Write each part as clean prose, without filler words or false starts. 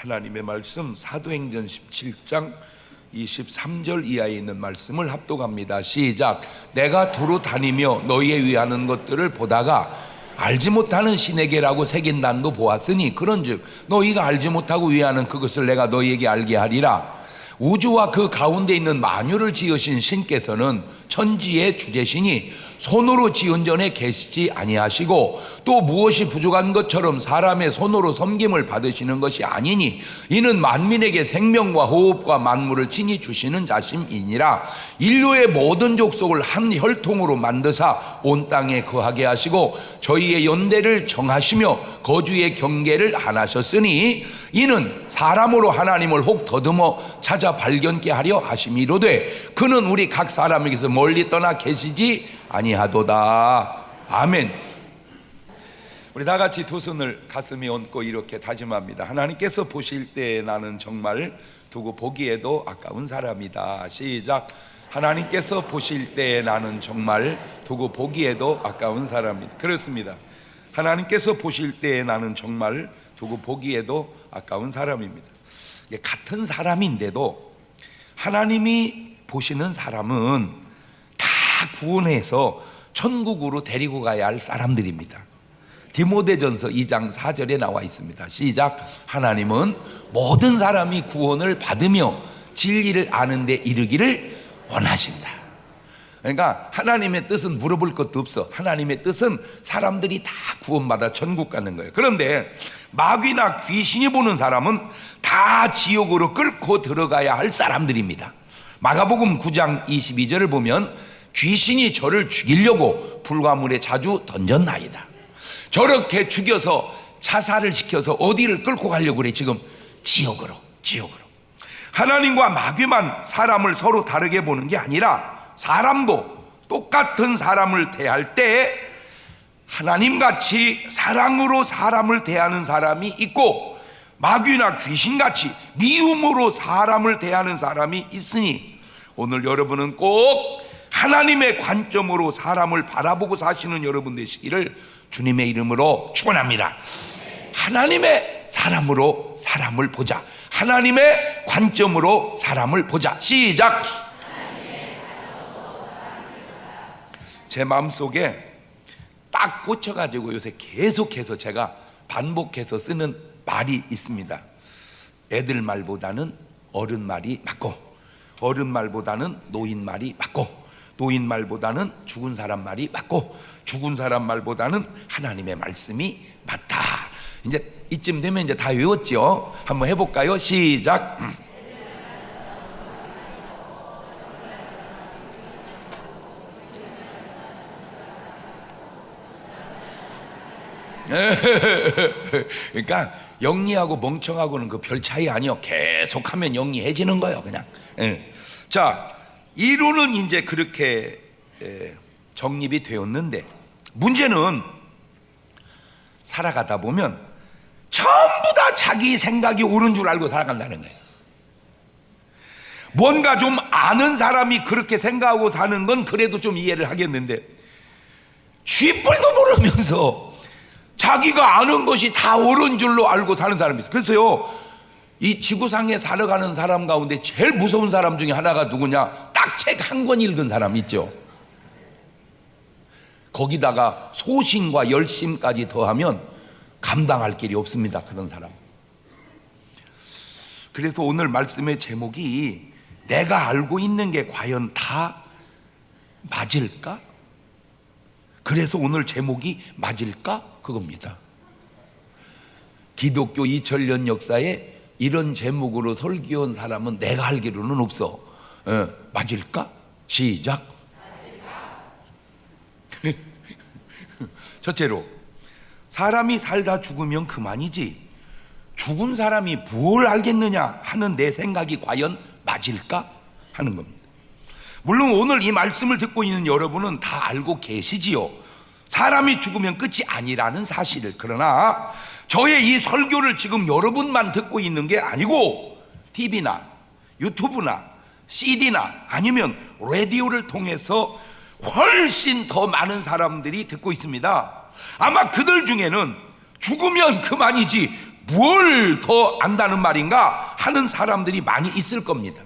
하나님의 말씀 사도행전 17장 23절 이하에 있는 말씀을 합독합니다. 시작. 내가 두루 다니며 너희에 위하는 것들을 보다가 알지 못하는 신에게라고 새긴 난도 보았으니 그런즉 너희가 알지 못하고 위하는 그것을 내가 너희에게 알게 하리라. 우주와 그 가운데 있는 만유를 지으신 신께서는 천지의 주제시니 손으로 지은 전에 계시지 아니하시고 또 무엇이 부족한 것처럼 사람의 손으로 섬김을 받으시는 것이 아니니 이는 만민에게 생명과 호흡과 만물을 친히 주시는 자심이니라. 인류의 모든 족속을 한 혈통으로 만드사 온 땅에 거하게 하시고 저희의 연대를 정하시며 거주의 경계를 안 하셨으니 이는 사람으로 하나님을 혹 더듬어 찾아 발견케 하려 하심이로되 그는 우리 각 사람에게서 멀리 떠나 계시지 아니하도다. 아멘. 우리 다 같이 두 손을 가슴에 얹고 이렇게 다짐합니다. 하나님께서 보실 때 나는 정말 두고 보기에도 아까운 사람이다. 시작. 하나님께서 보실 때 나는 정말 두고 보기에도 아까운 사람이다. 그렇습니다. 하나님께서 보실 때 나는 정말 두고 보기에도 아까운 사람입니다. 같은 사람인데도 하나님이 보시는 사람은 다 구원해서 천국으로 데리고 가야 할 사람들입니다. 디모데전서 2장 4절에 나와 있습니다. 시작. 하나님은 모든 사람이 구원을 받으며 진리를 아는 데 이르기를 원하신다. 그러니까 하나님의 뜻은 물어볼 것도 없어. 하나님의 뜻은 사람들이 다 구원받아 천국 가는 거예요. 그런데 마귀나 귀신이 보는 사람은 다 지옥으로 끌고 들어가야 할 사람들입니다. 마가복음 9장 22절을 보면 귀신이 저를 죽이려고 불가물에 자주 던졌나이다. 저렇게 죽여서 자살을 시켜서 어디를 끌고 가려고 그래? 지금 지옥으로. 하나님과 마귀만 사람을 서로 다르게 보는 게 아니라 사람도 똑같은 사람을 대할 때 하나님같이 사랑으로 사람을 대하는 사람이 있고 마귀나 귀신같이 미움으로 사람을 대하는 사람이 있으니 오늘 여러분은 꼭 하나님의 관점으로 사람을 바라보고 사시는 여러분 되시기를 주님의 이름으로 축원합니다. 하나님의 사람으로 사람을 보자. 하나님의 관점으로 사람을 보자. 시작. 제 마음속에 딱 꽂혀가지고 요새 계속해서 제가 반복해서 쓰는 말이 있습니다. 애들 말보다는 어른 말이 맞고 어른 말보다는 노인 말이 맞고 노인 말보다는 죽은 사람 말이 맞고 죽은 사람 말보다는 하나님의 말씀이 맞다. 이제 이쯤 되면 이제 다 외웠죠? 한번 해볼까요? 시작. 그러니까 영리하고 멍청하고는 그 별 차이 아니요. 계속하면 영리해지는 거예요, 그냥. 자, 이론은 이제 그렇게 정립이 되었는데 문제는 살아가다 보면 전부 다 자기 생각이 옳은 줄 알고 살아간다는 거예요. 뭔가 좀 아는 사람이 그렇게 생각하고 사는 건 그래도 좀 이해를 하겠는데 쥐뿔도 모르면서 자기가 아는 것이 다 옳은 줄로 알고 사는 사람이 있어요. 그래서요, 이 지구상에 살아가는 사람 가운데 제일 무서운 사람 중에 하나가 누구냐? 딱 책 한 권 읽은 사람 있죠. 거기다가 소신과 열심까지 더하면 감당할 길이 없습니다, 그런 사람. 그래서 오늘 말씀의 제목이 내가 알고 있는 게 과연 다 맞을까? 그래서 오늘 제목이 맞을까? 그겁니다. 기독교 2000년 역사에 이런 제목으로 설교한 사람은 내가 알기로는 없어. 맞을까? 시작. 첫째로, 사람이 살다 죽으면 그만이지 죽은 사람이 뭘 알겠느냐 하는 내 생각이 과연 맞을까 하는 겁니다. 물론 오늘 이 말씀을 듣고 있는 여러분은 다 알고 계시지요. 사람이 죽으면 끝이 아니라는 사실을. 그러나 저의 이 설교를 지금 여러분만 듣고 있는 게 아니고 TV나 유튜브나 CD나 아니면 라디오를 통해서 훨씬 더 많은 사람들이 듣고 있습니다. 아마 그들 중에는 죽으면 그만이지 뭘 더 안다는 말인가 하는 사람들이 많이 있을 겁니다.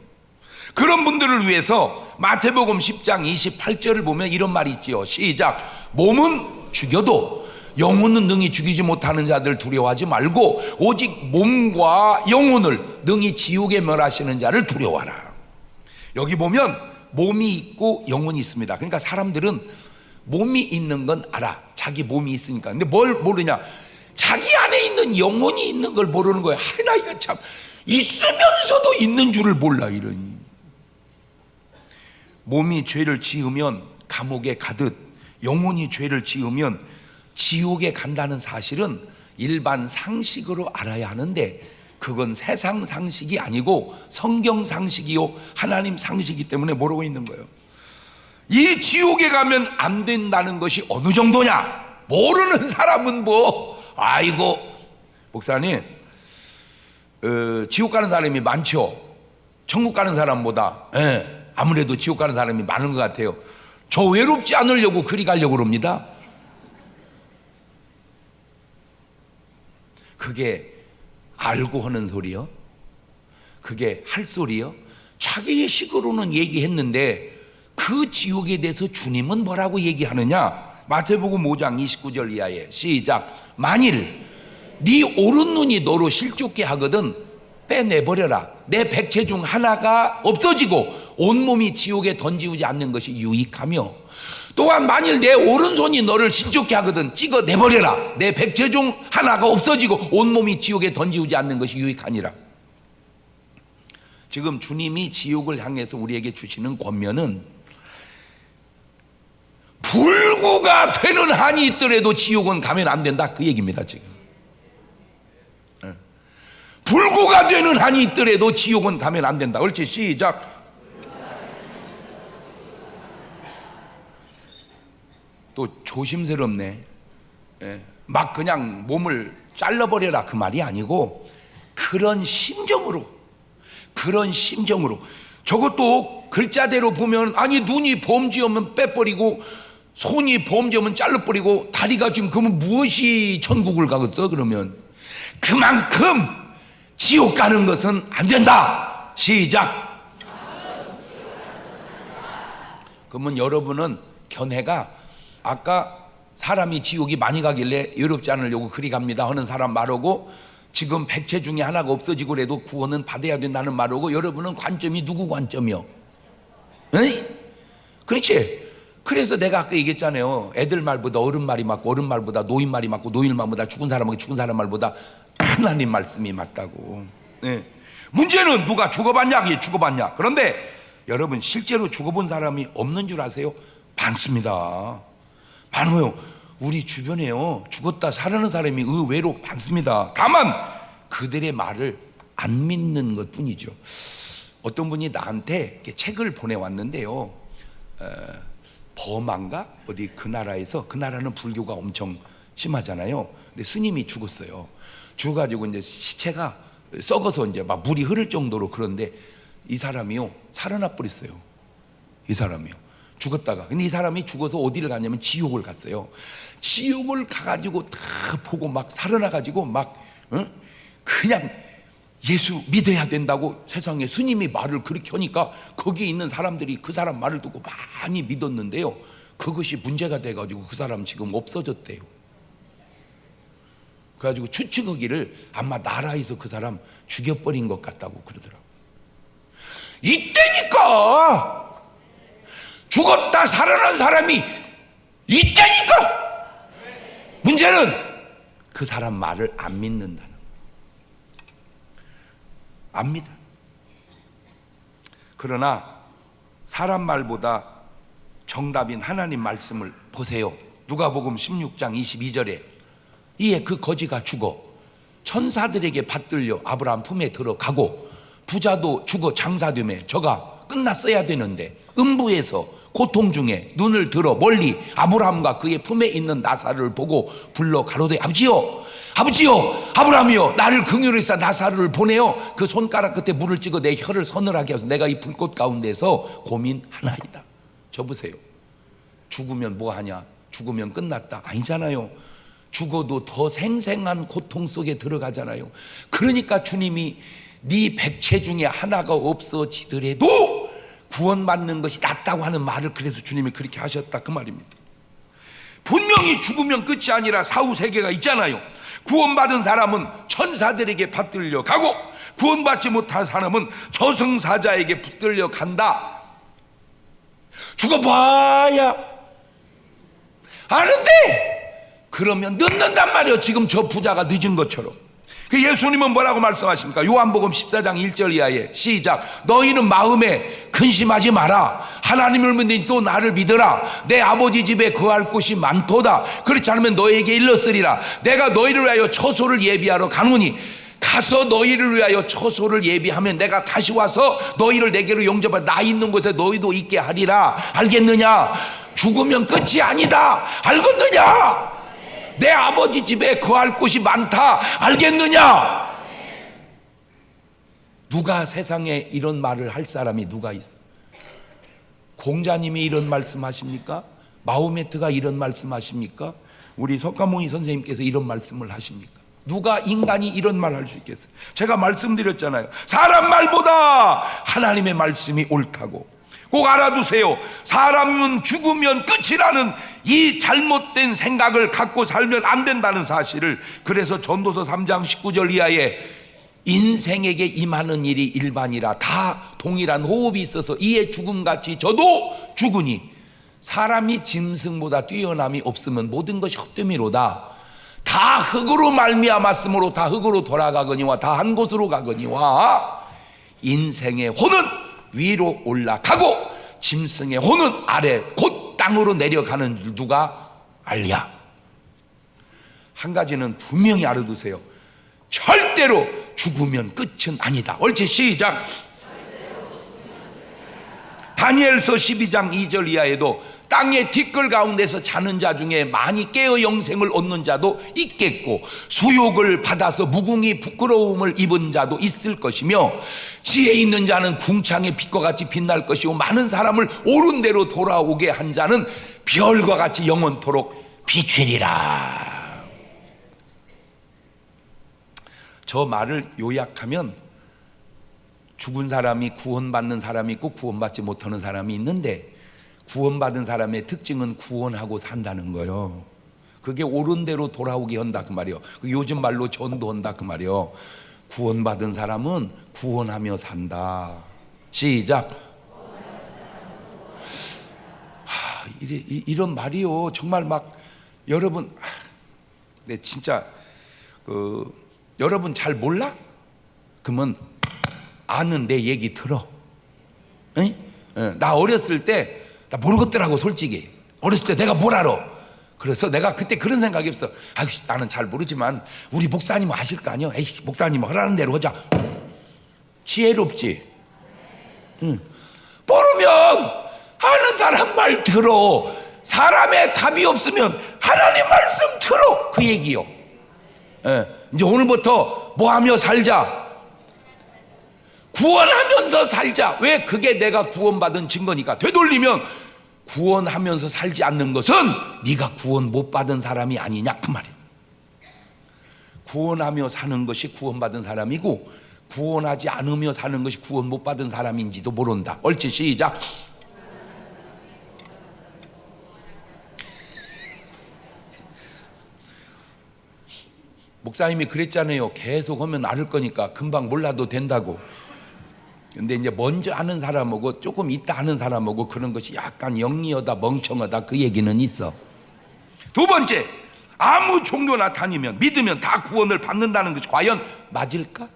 그런 분들을 위해서 마태복음 10장 28절을 보면 이런 말이 있지요. 시작. 몸은 죽여도 영혼은 능히 죽이지 못하는 자들 두려워하지 말고 오직 몸과 영혼을 능히 지옥에 멸하시는 자를 두려워하라. 여기 보면 몸이 있고 영혼이 있습니다. 그러니까 사람들은 몸이 있는 건 알아. 자기 몸이 있으니까. 근데 뭘 모르냐? 자기 안에 있는 영혼이 있는 걸 모르는 거야. 하나 이거 참 있으면서도 있는 줄을 몰라. 이런 몸이 죄를 지으면 감옥에 가듯 영혼이 죄를 지으면 지옥에 간다는 사실은 일반 상식으로 알아야 하는데 그건 세상 상식이 아니고 성경 상식이요 하나님 상식이기 때문에 모르고 있는 거예요. 이 지옥에 가면 안 된다는 것이 어느 정도냐? 모르는 사람은 뭐 아이고 목사님 지옥 가는 사람이 많죠. 천국 가는 사람보다 아무래도 지옥 가는 사람이 많은 것 같아요. 저 외롭지 않으려고 그리 가려고 그럽니다. 그게 알고 하는 소리요? 그게 할 소리요? 자기의 식으로는 얘기했는데 그 지옥에 대해서 주님은 뭐라고 얘기하느냐? 마태복음 5장 29절 이하에 시작. 만일 네 오른눈이 너로 실족게 하거든 빼내버려라. 내 백체 중 하나가 없어지고 온몸이 지옥에 던지우지 않는 것이 유익하며 또한 만일 내 오른손이 너를 실족게 하거든 찍어내버려라. 내 백체 중 하나가 없어지고 온몸이 지옥에 던지우지 않는 것이 유익하니라. 지금 주님이 지옥을 향해서 우리에게 주시는 권면은 불구가 되는 한이 있더라도 지옥은 가면 안 된다 그 얘기입니다. 지금 불구가 되는 한이 있더라도 지옥은 가면 안 된다. 옳지? 시작. 또 조심스럽네. 막 그냥 몸을 잘라버려라 그 말이 아니고 그런 심정으로 저것도 글자대로 보면 아니 눈이 범죄하면 빼버리고 손이 범죄하면 잘라버리고 다리가 지금 그러면 무엇이 천국을 가겠어? 그러면 그만큼 지옥 가는 것은 안 된다. 시작. 그러면 여러분은 견해가 아까 사람이 지옥이 많이 가길래 외롭지 않으려고 그리 갑니다 하는 사람 말하고 지금 백체 중에 하나가 없어지고 그래도 구원은 받아야 된다는 말하고 여러분은 관점이 누구 관점이요? 에이? 그렇지? 그래서 내가 아까 얘기했잖아요. 애들 말보다 어른 말이 맞고 어른 말보다 노인 말이 맞고 노인 말보다 죽은 사람 말보다 하나님 말씀이 맞다고. 네. 문제는 누가 죽어봤냐? 죽어봤냐? 그런데 여러분 실제로 죽어본 사람이 없는 줄 아세요? 많습니다. 많아요. 우리 주변에요 죽었다 살아난 사람이 의외로 많습니다. 다만 그들의 말을 안 믿는 것 뿐이죠. 어떤 분이 나한테 이렇게 책을 보내왔는데요. 버마인가? 어디 그 나라에서 그 나라는 불교가 엄청 심하잖아요. 근데 스님이 죽었어요. 죽어가지고 이제 시체가 썩어서 이제 막 물이 흐를 정도로 그런데 이 사람이요 살아나 버렸어요. 이 사람이요 죽었다가. 근데 이 사람이 죽어서 어디를 갔냐면 지옥을 갔어요. 지옥을 가가지고 다 보고 막 살아나가지고 막 그냥 예수 믿어야 된다고 세상에 스님이 말을 그렇게 하니까 거기에 있는 사람들이 그 사람 말을 듣고 많이 믿었는데요. 그것이 문제가 돼가지고 그 사람 지금 없어졌대요. 그래가지고 추측하기를 아마 나라에서 그 사람 죽여버린 것 같다고 그러더라고요. 이때니까 죽었다 살아난 사람이 이때니까 문제는 그 사람 말을 안 믿는다는 거예요. 압니다. 그러나 사람 말보다 정답인 하나님 말씀을 보세요. 누가복음 16장 22절에 이에 그 거지가 죽어 천사들에게 받들려 아브라함 품에 들어가고 부자도 죽어 장사되매 저가 끝났어야 되는데 음부에서 고통 중에 눈을 들어 멀리 아브라함과 그의 품에 있는 나사를 보고 불러 가로되 아버지여 아브라함이여 나를 긍휼히 여기사 나사를 보내어 그 손가락 끝에 물을 찍어 내 혀를 서늘하게 하소서 내가 이 불꽃 가운데서 고민하나이다. 저 보세요. 죽으면 뭐하냐? 죽으면 끝났다? 아니잖아요. 죽어도 더 생생한 고통 속에 들어가잖아요. 그러니까 주님이 네 백체 중에 하나가 없어지더라도 구원받는 것이 낫다고 하는 말을 그래서 주님이 그렇게 하셨다 그 말입니다. 분명히 죽으면 끝이 아니라 사후세계가 있잖아요. 구원받은 사람은 천사들에게 받들려 가고 구원받지 못한 사람은 저승사자에게 붙들려 간다. 죽어봐야 아는데 그러면 늦는단 말이에요. 지금 저 부자가 늦은 것처럼. 그 예수님은 뭐라고 말씀하십니까? 요한복음 14장 1절 이하에 시작. 너희는 마음에 근심하지 마라. 하나님을 믿으니 또 나를 믿어라. 내 아버지 집에 거할 곳이 많도다. 그렇지 않으면 너희에게 일렀으리라. 내가 너희를 위하여 처소를 예비하러 가노니 가서 너희를 위하여 처소를 예비하면 내가 다시 와서 너희를 내게로 영접하여 나 있는 곳에 너희도 있게 하리라. 알겠느냐? 죽으면 끝이 아니다. 알겠느냐? 내 아버지 집에 거할 곳이 많다. 알겠느냐? 누가 세상에 이런 말을 할 사람이 누가 있어? 공자님이 이런 말씀하십니까? 마호메트가 이런 말씀하십니까? 우리 석가모니 선생님께서 이런 말씀을 하십니까? 누가 인간이 이런 말 할 수 있겠어요? 제가 말씀드렸잖아요. 사람 말보다 하나님의 말씀이 옳다고. 꼭 알아두세요. 사람은 죽으면 끝이라는 이 잘못된 생각을 갖고 살면 안 된다는 사실을. 그래서 전도서 3장 19절 이하에 인생에게 임하는 일이 일반이라 다 동일한 호흡이 있어서 이에 죽음같이 저도 죽으니 사람이 짐승보다 뛰어남이 없으면 모든 것이 헛됨이로다. 다 흙으로 말미암았으므로 다 흙으로 돌아가거니와 다 한 곳으로 가거니와 인생의 혼은 위로 올라가고 짐승의 혼은 아래 곧 땅으로 내려가는 줄 누가 알랴. 한 가지는 분명히 알아두세요. 절대로 죽으면 끝은 아니다. 옳지, 시작. 다니엘서 12장 2절 이하에도 땅의 티끌 가운데서 자는 자 중에 많이 깨어 영생을 얻는 자도 있겠고 수욕을 받아서 무궁히 부끄러움을 입은 자도 있을 것이며 지혜 있는 자는 궁창의 빛과 같이 빛날 것이고 많은 사람을 옳은 대로 돌아오게 한 자는 별과 같이 영원토록 비추리라. 저 말을 요약하면 죽은 사람이 구원받는 사람이 있고 구원받지 못하는 사람이 있는데 구원받은 사람의 특징은 구원하고 산다는 거예요. 그게 옳은 대로 돌아오게 한다 그 말이에요. 요즘 말로 전도한다 그 말이에요. 구원받은 사람은 구원하며 산다. 시작. 이런 말이요. 정말 막 여러분, 네 진짜 여러분 잘 몰라? 그러면 아는 내 얘기 들어. 나 어렸을 때 나 모르겠더라고. 솔직히 어렸을 때 내가 뭘 알아. 그래서 내가 그때 그런 생각이 없어. 나는 잘 모르지만 우리 목사님은 아실 거 아니야. 에이씨, 목사님은 하라는 대로 하자. 지혜롭지. 모르면 아는 사람 말 들어. 사람의 답이 없으면 하나님 말씀 들어. 그 얘기요. 이제 오늘부터 뭐 하며 살자? 구원하면서 살자. 왜? 그게 내가 구원받은 증거니까. 되돌리면 구원하면서 살지 않는 것은 네가 구원 못 받은 사람이 아니냐 그 말이야. 구원하며 사는 것이 구원받은 사람이고 구원하지 않으며 사는 것이 구원 못 받은 사람인지도 모른다. 옳지, 시작. 목사님이 그랬잖아요. 계속 하면 앓을 거니까 금방 몰라도 된다고. 근데 이제 먼저 아는 사람하고 조금 있다 아는 사람하고 그런 것이 약간 영리하다 멍청하다 그 얘기는 있어. 두 번째, 아무 종교나 다니면 믿으면 다 구원을 받는다는 것이 과연 맞을까?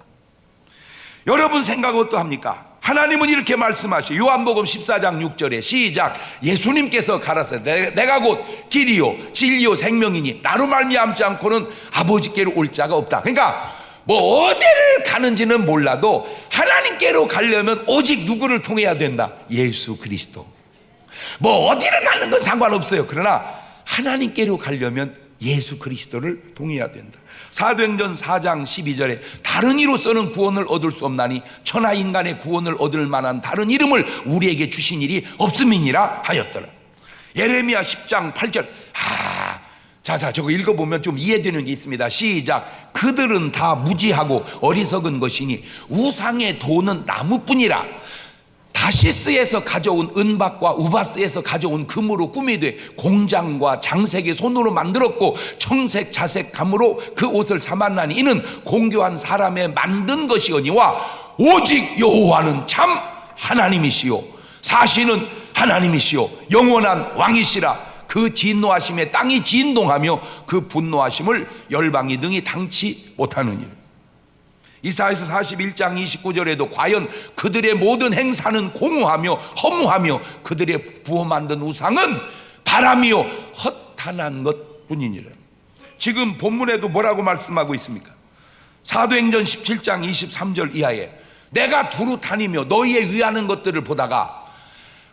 여러분 생각 어떠합니까? 하나님은 이렇게 말씀하시오. 요한복음 14장 6절에 시작. 예수님께서 가라사대 내가 곧 길이요 진리요 생명이니 나로 말미암지 않고는 아버지께로 올 자가 없다. 그러니까 뭐 어디를 가는지는 몰라도 하나님께로 가려면 오직 누구를 통해야 된다? 예수 그리스도. 뭐 어디를 가는 건 상관없어요. 그러나 하나님께로 가려면 예수 그리스도를 통해야 된다. 사도행전 4장 12절에 다른 이로서는 구원을 얻을 수 없나니 천하 인간의 구원을 얻을 만한 다른 이름을 우리에게 주신 일이 없음이니라 하였더라. 예레미야 10장 8절 자, 저거 읽어보면 좀 이해되는 게 있습니다. 시작. 그들은 다 무지하고 어리석은 것이니 우상의 도는 나무뿐이라. 다시스에서 가져온 은박과 우바스에서 가져온 금으로 꾸미되 공장과 장색이 손으로 만들었고 청색 자색 감으로 그 옷을 삼았나니 이는 공교한 사람의 만든 것이오니와 오직 여호와는 참 하나님이시요 사시는 하나님이시요 영원한 왕이시라. 그 진노하심에 땅이 진동하며 그 분노하심을 열방이 능히 당치 못하느니라. 이사야서 41장 29절에도 과연 그들의 모든 행사는 공허하며 허무하며 그들의 부어 만든 우상은 바람이요 허탄한 것뿐이니라. 지금 본문에도 뭐라고 말씀하고 있습니까? 사도행전 17장 23절 이하에 내가 두루 다니며 너희의 위하는 것들을 보다가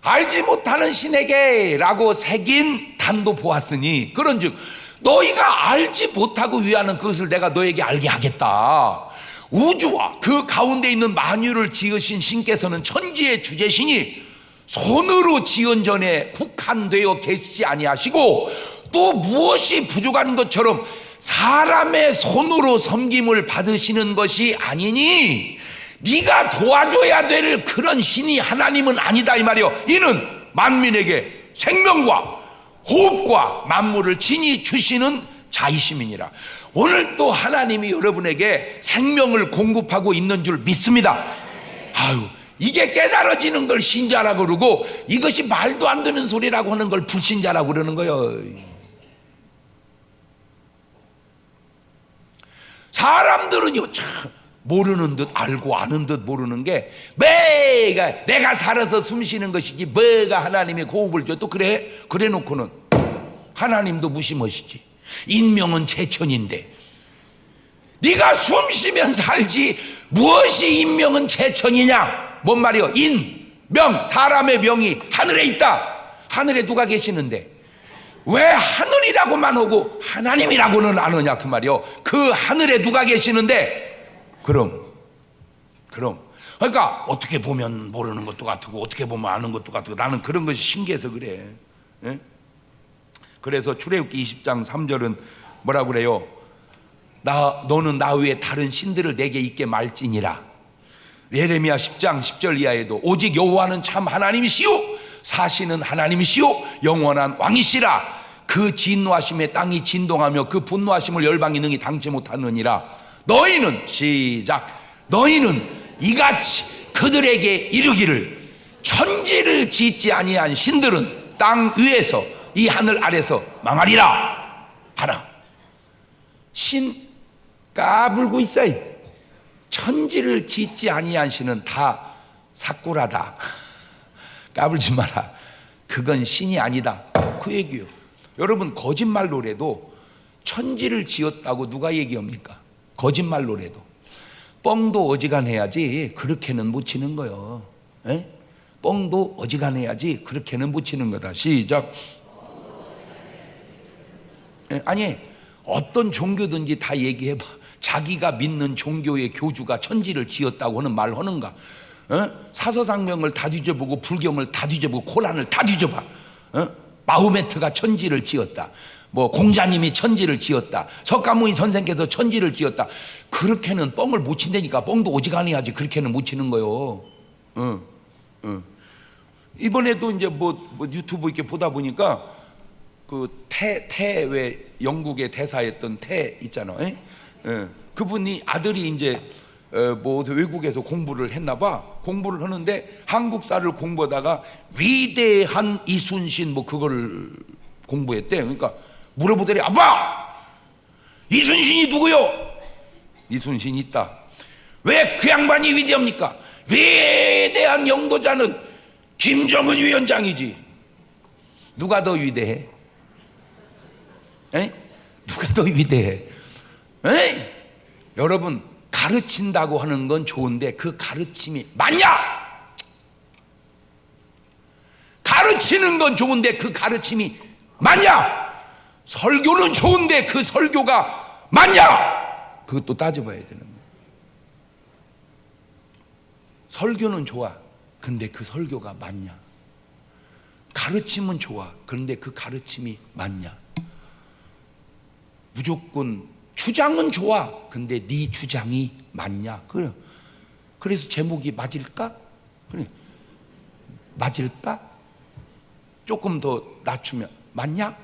알지 못하는 신에게 라고 새긴 단도 보았으니 그런즉 너희가 알지 못하고 위하는 그것을 내가 너에게 알게 하겠다. 우주와 그 가운데 있는 만유를 지으신 신께서는 천지의 주제시니 손으로 지은 전에 국한되어 계시지 아니하시고 또 무엇이 부족한 것처럼 사람의 손으로 섬김을 받으시는 것이 아니니 네가 도와줘야 될 그런 신이 하나님은 아니다 이 말이요. 이는 만민에게 생명과 호흡과 만물을 친히 주시는 자이심이니라. 오늘 또 하나님이 여러분에게 생명을 공급하고 있는 줄 믿습니다. 아유, 이게 깨달아지는 걸 신자라고 그러고 이것이 말도 안 되는 소리라고 하는 걸 불신자라고 그러는 거예요. 사람들은요 참 모르는 듯 알고 아는 듯 모르는 게 내가 살아서 숨 쉬는 것이지 뭐가 하나님이 호흡을 줘. 또 그래 놓고는 하나님도 무심하시지. 인명은 제천인데 네가 숨 쉬면 살지 무엇이 인명은 제천이냐. 뭔 말이요? 명 사람의 명이 하늘에 있다. 하늘에 누가 계시는데 왜 하늘이라고만 하고 하나님이라고는 안 하냐 그 말이요. 그 하늘에 누가 계시는데 그럼 그러니까 어떻게 보면 모르는 것도 같고 어떻게 보면 아는 것도 같고 나는 그런 것이 신기해서 그래. 예? 그래서 출애굽기 20장 3절은 뭐라고 그래요? 너는 나 외에 다른 신들을 내게 있게 말지니라. 예레미야 10장 10절 이하에도 오직 여호와는 참 하나님이시오 사시는 하나님이시오 영원한 왕이시라. 그 진노하심에 땅이 진동하며 그 분노하심을 열방이 능히 당치 못하느니라. 너희는 시작. 너희는 이같이 그들에게 이르기를 천지를 짓지 아니한 신들은 땅 위에서 이 하늘 아래서 망하리라 하라. 신 까불고 있어요. 천지를 짓지 아니한 신은 다 사꾸라다. 까불지 마라. 그건 신이 아니다. 그 얘기요. 여러분 거짓말로라도 천지를 지었다고 누가 얘기합니까? 거짓말로라도 뻥도 어지간해야지 그렇게는 못 치는 거요. 에? 뻥도 어지간해야지 그렇게는 못 치는 거다. 시작. 아니 어떤 종교든지 다 얘기해봐. 자기가 믿는 종교의 교주가 천지를 지었다고 하는 말 하는가? 사서상명을 다 뒤져보고 불경을 다 뒤져보고 코란을 다 뒤져봐. 마호메트가 천지를 지었다. 뭐 공자님이 천지를 지었다. 석가모니 선생께서 천지를 지었다. 그렇게는 뻥을 못 친다니까. 뻥도 오지간해야지 그렇게는 못 치는 거요. 이번에도 이제 뭐 유튜브 이렇게 보다 보니까 그 왜 영국의 대사였던 있잖아. 그분이 아들이 이제 뭐 외국에서 공부를 했나 봐. 공부를 하는데 한국사를 공부하다가 위대한 이순신 뭐 그거를 공부했대. 그러니까 물어보더니 아빠 이순신이 누구요? 이순신이 있다. 왜 그 양반이 위대합니까? 위대한 영도자는 김정은 위원장이지. 누가 더 위대해? 누가 더 위대해? 여러분 가르친다고 하는 건 좋은데 그 가르침이 맞냐? 가르치는 건 좋은데 그 가르침이 맞냐? 설교는 좋은데 그 설교가 맞냐? 그것도 따져봐야 되는 거예요. 설교는 좋아. 근데 그 설교가 맞냐? 가르침은 좋아. 그런데 그 가르침이 맞냐? 무조건 주장은 좋아. 근데 네 주장이 맞냐? 그래. 그래서 제목이 맞을까? 그래. 맞을까? 조금 더 낮추면 맞냐?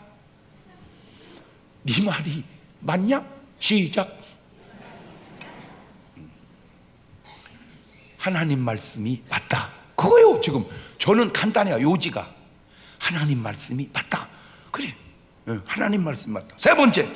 네 말이 맞냐? 시작. 하나님 말씀이 맞다. 그거요. 지금 저는 간단해요. 요지가 하나님 말씀이 맞다. 그래. 하나님 말씀이 맞다. 세 번째,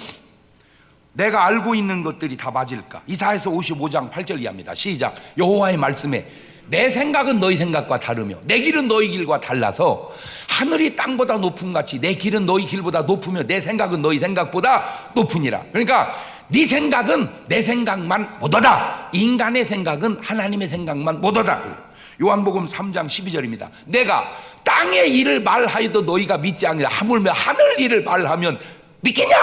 내가 알고 있는 것들이 다 맞을까? 이사야서 55장 8절 이하입니다. 시작. 여호와의 말씀에 내 생각은 너희 생각과 다르며 내 길은 너희 길과 달라서 하늘이 땅보다 높음 같이 내 길은 너희 길보다 높으며 내 생각은 너희 생각보다 높으니라. 그러니까 네 생각은 내 생각만 못하다. 인간의 생각은 하나님의 생각만 못하다. 요한복음 3장 12절입니다. 내가 땅의 일을 말하여도 너희가 믿지 않으라. 하물며 하늘 일을 말하면 믿겠냐?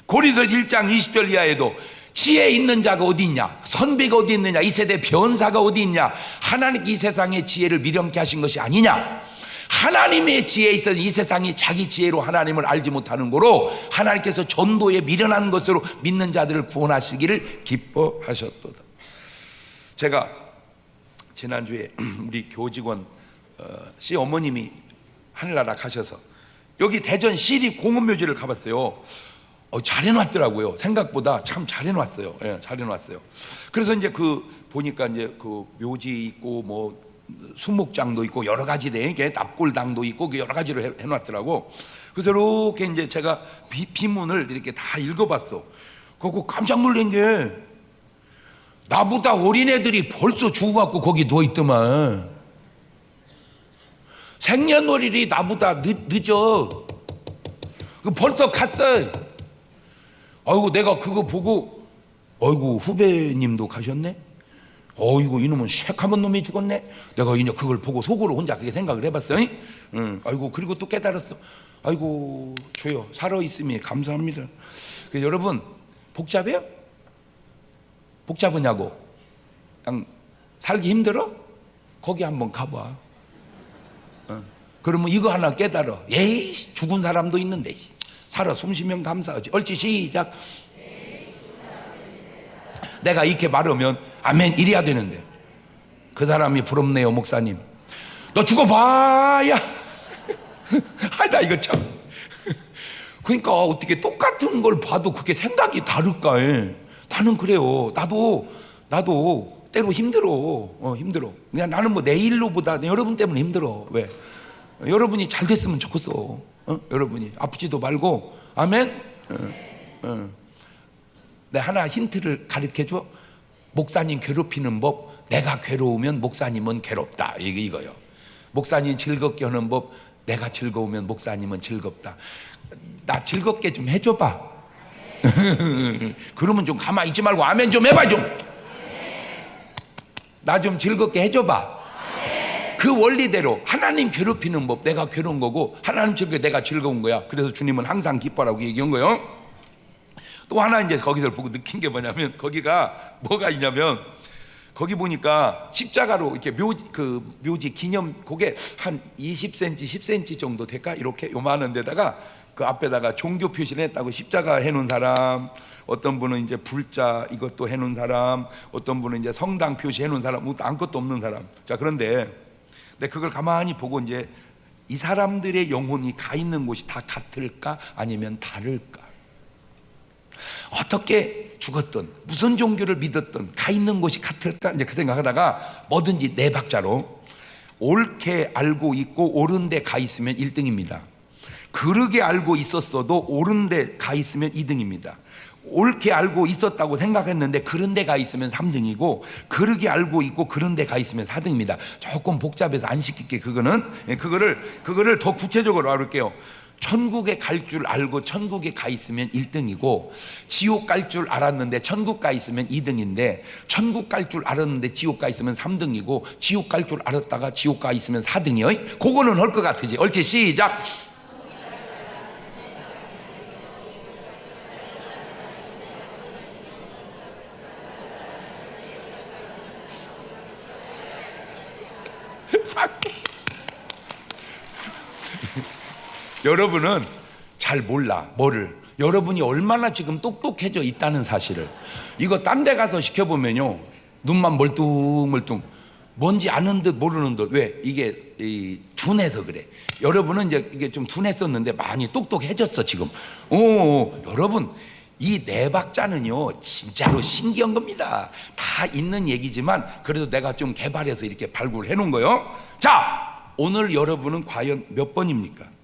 고린도서 1장 20절 이하에도 지혜 있는 자가 어디 있냐? 선비가 어디 있느냐? 이 세대 변사가 어디 있냐? 하나님께 이 세상의 지혜를 미련케 하신 것이 아니냐? 하나님의 지혜에 있어서 이 세상이 자기 지혜로 하나님을 알지 못하는 거로 하나님께서 전도에 미련한 것으로 믿는 자들을 구원하시기를 기뻐하셨도다. 제가 지난주에 우리 교직원 씨 어머님이 하늘나라 가셔서 여기 대전 시립공원묘지를 가봤어요. 잘 해놨더라고요. 생각보다 참 잘 해놨어요. 예, 잘 해놨어요. 그래서 이제 보니까 이제 묘지 있고 뭐 수목장도 있고 여러 가지 돼. 납골당도 있고 여러 가지로 해놨더라고. 그래서 이렇게 이제 제가 비문을 이렇게 다 읽어봤어. 그거 깜짝 놀란 게 나보다 어린애들이 벌써 죽어갖고 거기 누워있더만. 생년월일이 나보다 늦어. 벌써 갔어. 아이고 내가 그거 보고 아이고 후배님도 가셨네. 어이구 이놈은 새카만 놈이 죽었네. 내가 이제 그걸 보고 속으로 혼자 그렇게 생각을 해봤어요. 아이고 그리고 또 깨달았어. 아이고 주여 살아있음이 감사합니다. 여러분 복잡해요? 복잡하냐고? 그냥 살기 힘들어? 거기 한번 가봐. 그러면 이거 하나 깨달아. 에이 죽은 사람도 있는데 살아 숨쉬면 감사하지. 옳지 시작. 내가 이렇게 말하면 아멘 이래야 되는데 그 사람이 부럽네요. 목사님 너 죽어봐야 나 이거 참 그러니까 어떻게 똑같은 걸 봐도 그게 생각이 다를까. 나는 그래요. 나도 때로 힘들어. 힘들어. 그냥 나는 뭐 내 일로보다 여러분 때문에 힘들어. 왜? 여러분이 잘 됐으면 좋겠어. 여러분이 아프지도 말고. 아멘. 내 하나 힌트를 가르쳐줘. 목사님 괴롭히는 법. 내가 괴로우면 목사님은 괴롭다. 이거요. 목사님 즐겁게 하는 법. 내가 즐거우면 목사님은 즐겁다. 나 즐겁게 좀 해줘봐. 그러면 좀 가만히 있지 말고 아멘 좀 해봐 좀. 나 좀 즐겁게 해줘봐. 그 원리대로 하나님 괴롭히는 법 내가 괴로운 거고 하나님 즐겁게 내가 즐거운 거야. 그래서 주님은 항상 기뻐라고 얘기한 거예요. 또 하나 이제 거기서 보고 느낀 게 뭐냐면 거기가 뭐가 있냐면 거기 보니까 십자가로 이렇게 묘지 기념 그게 한 20cm 10cm 정도 될까 이렇게 요만한 데다가 그 앞에다가 종교 표시를 했다고. 십자가 해놓은 사람, 어떤 분은 이제 불자 이것도 해놓은 사람, 어떤 분은 이제 성당 표시 해놓은 사람, 아무것도 없는 사람. 자 그런데 그걸 가만히 보고 이제 이 사람들의 영혼이 가 있는 곳이 다 같을까 아니면 다를까? 어떻게 죽었든 무슨 종교를 믿었든 가 있는 곳이 같을까? 이제 그 생각하다가 뭐든지 네 박자로 옳게 알고 있고 옳은 데 가 있으면 1등입니다. 그르게 알고 있었어도 옳은 데 가 있으면 2등입니다. 옳게 알고 있었다고 생각했는데 그런 데 가 있으면 3등이고 그르게 알고 있고 그런 데 가 있으면 4등입니다. 조금 복잡해서 안 시킬게. 그거를 더 구체적으로 알을게요. 천국에 갈 줄 알고 천국에 가 있으면 1등이고 지옥 갈 줄 알았는데 천국 가 있으면 2등인데 천국 갈 줄 알았는데 지옥 가 있으면 3등이고 지옥 갈 줄 알았다가 지옥 가 있으면 4등이요. 그거는 할 것 같으지. 옳지 시작. 여러분은 잘 몰라. 뭐를? 여러분이 얼마나 지금 똑똑해져 있다는 사실을. 이거 딴 데 가서 시켜보면요, 눈만 멀뚱멀뚱, 뭔지 아는 듯 모르는 듯. 왜? 이게 둔해서 그래. 여러분은 이제 이게 좀 둔했었는데 많이 똑똑해졌어 지금. 여러분, 이 네 박자는요 진짜로 신기한 겁니다. 다 있는 얘기지만 그래도 내가 좀 개발해서 이렇게 발굴해 놓은 거요. 자, 오늘 여러분은 과연 몇 번입니까?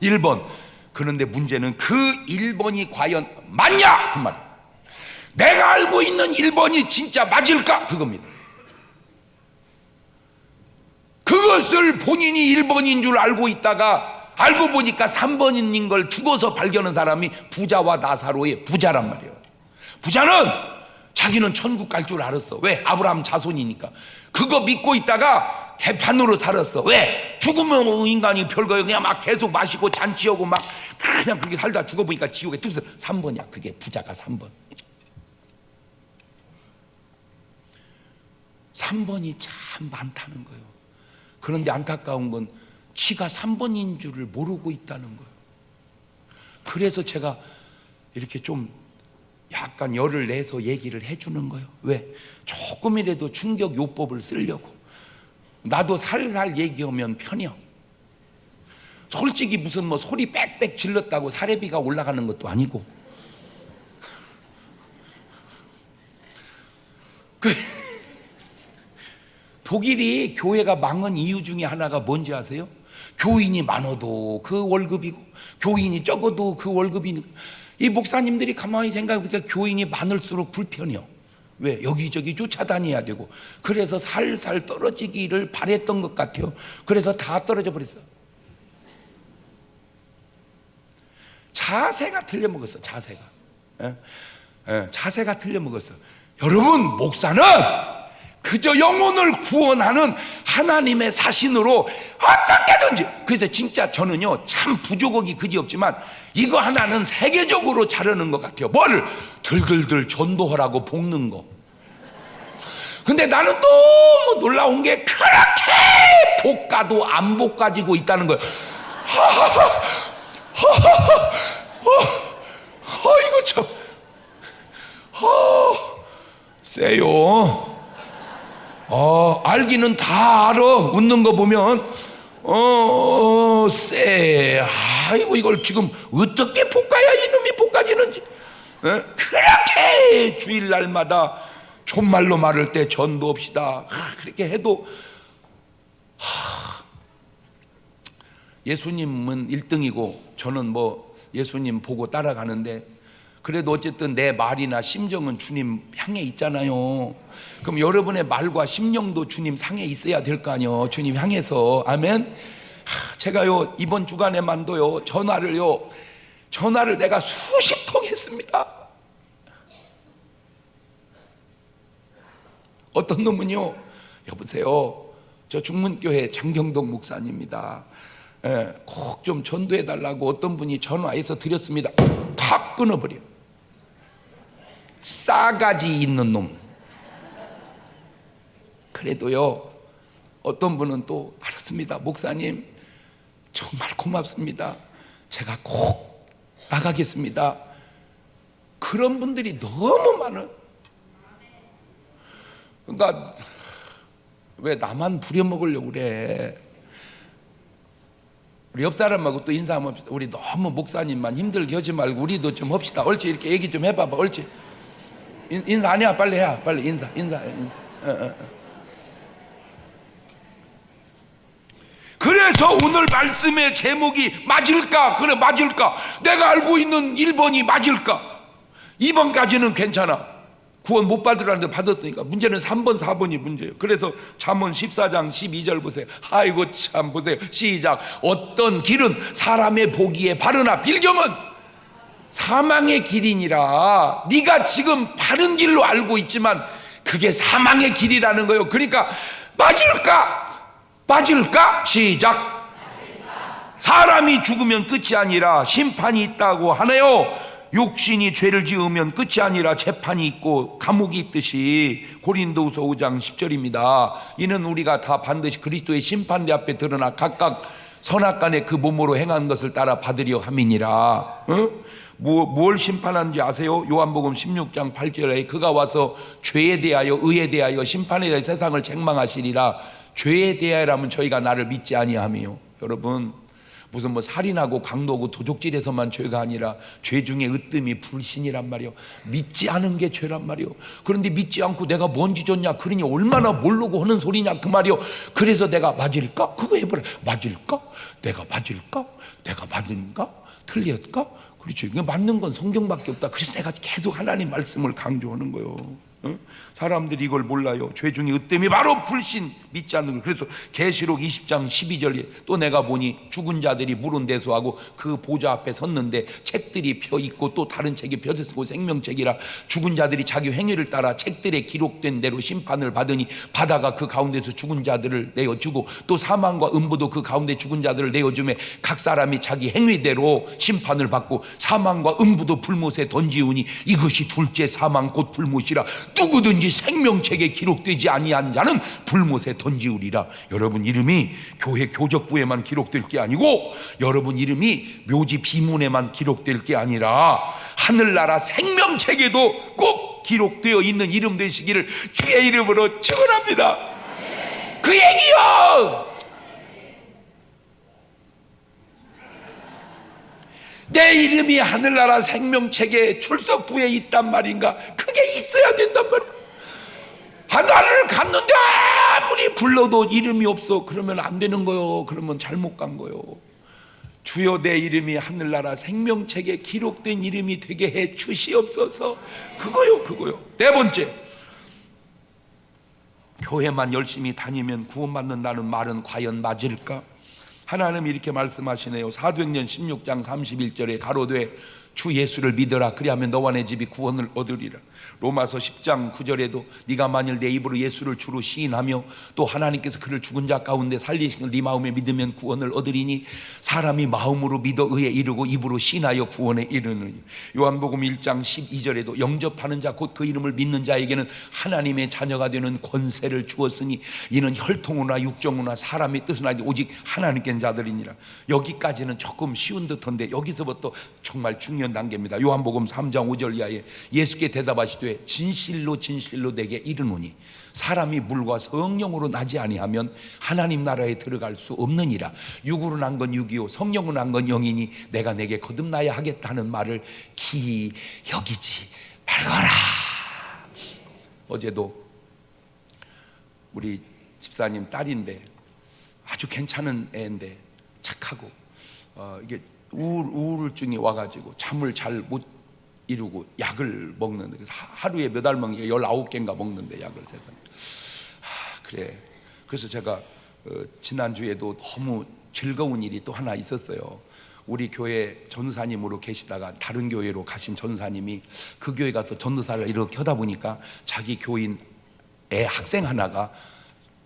1번. 그런데 문제는 그 1번이 과연 맞냐? 그 말이에요. 내가 알고 있는 1번이 진짜 맞을까? 그겁니다. 그것을 본인이 1번인 줄 알고 있다가 알고 보니까 3번인 걸 죽어서 발견한 사람이 부자와 나사로의 부자란 말이에요. 부자는 자기는 천국 갈 줄 알았어. 왜? 아브라함 자손이니까. 그거 믿고 있다가 개판으로 살았어. 왜? 죽으면 인간이 별거예요. 그냥 막 계속 마시고 잔치하고 막 그냥 그렇게 살다 죽어보니까 지옥에 뚝 3번이야. 그게 부자가 3번. 3번이 참 많다는 거예요. 그런데 안타까운 건 지가 3번인 줄을 모르고 있다는 거예요. 그래서 제가 이렇게 좀 약간 열을 내서 얘기를 해주는 거예요. 왜? 조금이라도 충격 요법을 쓰려고. 나도 살살 얘기하면 편해요. 솔직히 무슨 뭐 소리 빽빽 질렀다고 사례비가 올라가는 것도 아니고. 독일이 교회가 망한 이유 중에 하나가 뭔지 아세요? 교인이 많아도 그 월급이고 교인이 적어도 그 월급이니까. 이 목사님들이 가만히 생각해보니까 교인이 많을수록 불편해요. 왜? 여기저기 쫓아다녀야 되고. 그래서 살살 떨어지기를 바랬던 것 같아요. 그래서 다 떨어져 버렸어. 자세가 틀려먹었어. 자세가. 자세가 틀려먹었어. 여러분, 목사는 그저 영혼을 구원하는 하나님의 사신으로 어떻게든지. 그래서 진짜 저는요 참 부족하기 그지없지만 이거 하나는 세계적으로 잘하는 것 같아요. 뭘? 들들들 전도하라고 볶는 거. 근데 나는 너무 놀라운 게 그렇게 볶아도 안 볶아지고 있다는 거예요. 이거 참 세요. 알기는 다 알아. 웃는 거 보면 쎄. 아이고, 이걸 지금 어떻게 볶아야 이놈이 볶아지는지. 그렇게 주일날마다 촌말로 말할 때 전도합시다. 그렇게 해도 예수님은 1등이고 저는 뭐 예수님 보고 따라가는데 그래도 어쨌든 내 말이나 심정은 주님 향해 있잖아요. 그럼 여러분의 말과 심령도 주님 상에 있어야 될 거 아니에요. 주님 향해서. 아멘. 제가요 이번 주간에만도요 전화를 내가 수십 통 했습니다. 어떤 놈은요, 여보세요, 저 중문교회 장경동 목사님입니다. 꼭 좀 전도해 달라고 어떤 분이 전화해서 드렸습니다. 탁 끊어버려. 싸가지 있는 놈. 그래도요 어떤 분은 또 알았습니다. 목사님 정말 고맙습니다. 제가 꼭 나가겠습니다. 그런 분들이 너무 많아요. 그러니까 왜 나만 부려먹으려고 그래. 우리 옆 사람하고 또 인사 한번 합시다. 우리 너무 목사님만 힘들게 하지 말고 우리도 좀 합시다. 옳지? 이렇게 얘기 좀 해봐봐. 옳지? 인사 안 해야 빨리 해. 빨리 인사. 그래서 오늘 말씀의 제목이 맞을까? 그래, 맞을까? 내가 알고 있는 1번이 맞을까? 2번까지는 괜찮아. 구원 못 받으라는데 받았으니까. 문제는 3번 4번이 문제예요. 그래서 잠언 14장 12절 보세요. 아이고 참 보세요. 시작. 어떤 길은 사람의 보기에 바르나 빌경은 사망의 길이니라. 네가 지금 바른 길로 알고 있지만 그게 사망의 길이라는 거예요. 그러니까 맞을까? 시작. 사람이 죽으면 끝이 아니라 심판이 있다고 하네요. 육신이 죄를 지으면 끝이 아니라 재판이 있고 감옥이 있듯이. 고린도후서 5장 10절입니다. 이는 우리가 다 반드시 그리스도의 심판대 앞에 드러나 각각 선악간에 그 몸으로 행한 것을 따라 받으려 함이니라. 뭘 심판하는지 아세요? 요한복음 16장 8절에 그가 와서 죄에 대하여 의에 대하여 심판에 대하여 세상을 책망하시리라. 죄에 대하여라면 저희가 나를 믿지 아니하며, 여러분 무슨 뭐 살인하고 강도고 도적질해서만 죄가 아니라 죄 중에 으뜸이 불신이란 말이요. 믿지 않은 게 죄란 말이요. 그런데 믿지 않고 내가 뭔지 줬냐, 그러니 얼마나 모르고 하는 소리냐 그 말이요. 그래서 내가 맞을까? 그거 해보라. 맞을까? 내가 맞을까? 내가 맞는가? 틀렸까? 그렇죠. 이게 맞는 건 성경밖에 없다. 그래서 내가 계속 하나님 말씀을 강조하는 거예요. 사람들이 이걸 몰라요. 죄 중에 으뜸이 바로 불신, 믿지 않는 거. 그래서 계시록 20장 12절에 또 내가 보니 죽은 자들이 물은 대소하고 그 보좌 앞에 섰는데 책들이 펴 있고 또 다른 책이 펴져 있고 생명책이라 죽은 자들이 자기 행위를 따라 책들에 기록된 대로 심판을 받으니 바다가 그 가운데서 죽은 자들을 내어주고 또 사망과 음부도 그 가운데 죽은 자들을 내어주매 각 사람이 자기 행위대로 심판을 받고 사망과 음부도 불못에 던지우니 이것이 둘째 사망 곧 불못이라. 누구든지 생명책에 기록되지 아니한 자는 불못에 던지우리라. 여러분 이름이 교회 교적부에만 기록될 게 아니고 여러분 이름이 묘지 비문에만 기록될 게 아니라 하늘나라 생명책에도 꼭 기록되어 있는 이름 되시기를 주의 이름으로 축원합니다. 그 얘기요, 내 이름이 하늘나라 생명책에 출석부에 있단 말인가? 그게 있어야 된단 말이야. 하나를 갔는데 아무리 불러도 이름이 없어. 그러면 안 되는 거요. 그러면 잘못 간 거요. 주여 내 이름이 하늘나라 생명책에 기록된 이름이 되게 해 주시옵소서. 그거요. 네 번째, 교회만 열심히 다니면 구원받는다는 말은 과연 맞을까? 하나님이 이렇게 말씀하시네요. 사도행전 16장 31절에 가로되 주 예수를 믿어라. 그리하면 너와 내 집이 구원을 얻으리라. 로마서 10장 9절에도 네가 만일 내 입으로 예수를 주로 시인하며 또 하나님께서 그를 죽은 자 가운데 살리신 네 마음에 믿으면 구원을 얻으리니 사람이 마음으로 믿어 의에 이르고 입으로 시인하여 구원에 이르느니. 요한복음 1장 12절에도 영접하는 자 곧 그 이름을 믿는 자에게는 하나님의 자녀가 되는 권세를 주었으니 이는 혈통으로나 육정으로나 사람의 뜻은 아니고 오직 하나님께 자들이니라. 여기까지는 조금 쉬운 듯한데 여기서부터 정말 중요한 단계입니다. 요한복음 3장 5절 이하에 예수께 대답하시되 진실로 진실로 내게 이르노니 사람이 물과 성령으로 나지 아니하면 하나님 나라에 들어갈 수 없느니라. 육으로 난 건 육이요 성령으로 난 건 영이니 내가 내게 거듭나야 하겠다는 말을 기이 여기지 말거라. 어제도 우리 집사님 딸인데 아주 괜찮은 애인데 착하고 이게 우울증이 와가지고 잠을 잘 못 이루고 약을 먹는데 하루에 몇 알 먹는 게 19개인가 먹는데 약을 세상에. 그래. 그래서 제가 지난주에도 너무 즐거운 일이 또 하나 있었어요. 우리 교회 전도사님으로 계시다가 다른 교회로 가신 전도사님이 그 교회 가서 전도사를 이렇게 하다 보니까 자기 교인 애 학생 하나가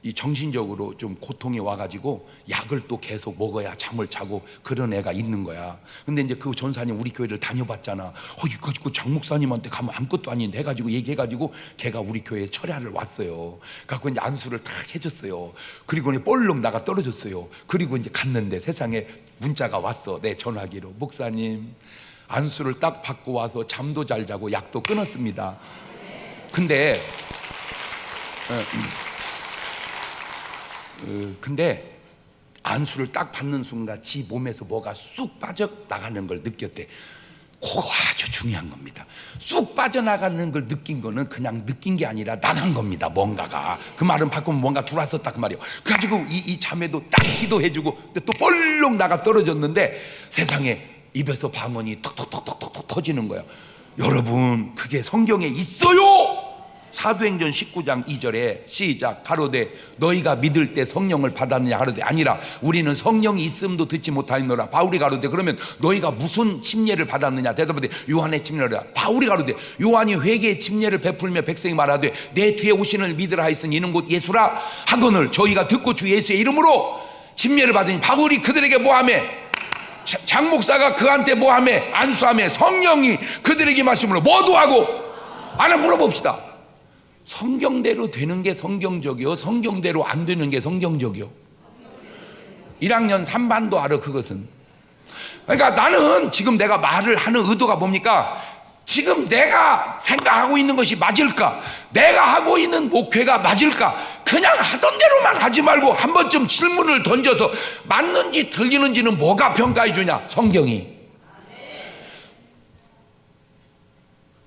이 정신적으로 좀 고통이 와가지고 약을 또 계속 먹어야 잠을 자고 그런 애가 있는 거야. 근데 이제 그 전사님 우리 교회를 다녀봤잖아. 이거 그 장 목사님한테 가면 아무것도 아닌데 해가지고 얘기해가지고 걔가 우리 교회에 철야를 왔어요. 갖고 이제 안수를 탁 해줬어요. 그리고 이제 볼록 나가 떨어졌어요. 그리고 이제 갔는데 세상에 문자가 왔어. 내 전화기로 목사님 안수를 딱 받고 와서 잠도 잘 자고 약도 끊었습니다. 근데 안수를 딱 받는 순간 지 몸에서 뭐가 쑥 빠져나가는 걸 느꼈대. 그거 아주 중요한 겁니다. 쑥 빠져나가는 걸 느낀 거는 그냥 느낀 게 아니라 나간 겁니다. 뭔가가. 그 말은 바꾸면 뭔가 들어왔었다 그 말이에요. 그래가지고 이 자매도 딱 기도해주고 또 볼록 나가 떨어졌는데 세상에 입에서 방언이 톡톡톡톡톡 터지는 거야. 여러분 그게 성경에 있어요. 사도행전 19장 2절에 시작 가로되 너희가 믿을 때 성령을 받았느냐 가로되 아니라 우리는 성령이 있음도 듣지 못하였노라. 바울이 가로되 그러면 너희가 무슨 침례를 받았느냐 대답하되 요한의 침례라. 바울이 가로되 요한이 회개의 침례를 베풀며 백성이 말하되 내 뒤에 오시는 믿으라 하였으니 이는 곧 예수라 하거늘 저희가 듣고 주 예수의 이름으로 침례를 받으니 바울이 그들에게 뭐하며 장 목사가 그한테 뭐하며 안수하며 성령이 그들에게 말씀으로 모두 하고. 하나 물어봅시다. 성경대로 되는 게 성경적이요 성경대로 안 되는 게 성경적이요? 1학년 3반도 알아 그것은. 그러니까 나는 지금 내가 말을 하는 의도가 뭡니까? 지금 내가 생각하고 있는 것이 맞을까? 내가 하고 있는 목회가 맞을까? 그냥 하던 대로만 하지 말고 한 번쯤 질문을 던져서 맞는지 틀리는지는 뭐가 평가해 주냐? 성경이.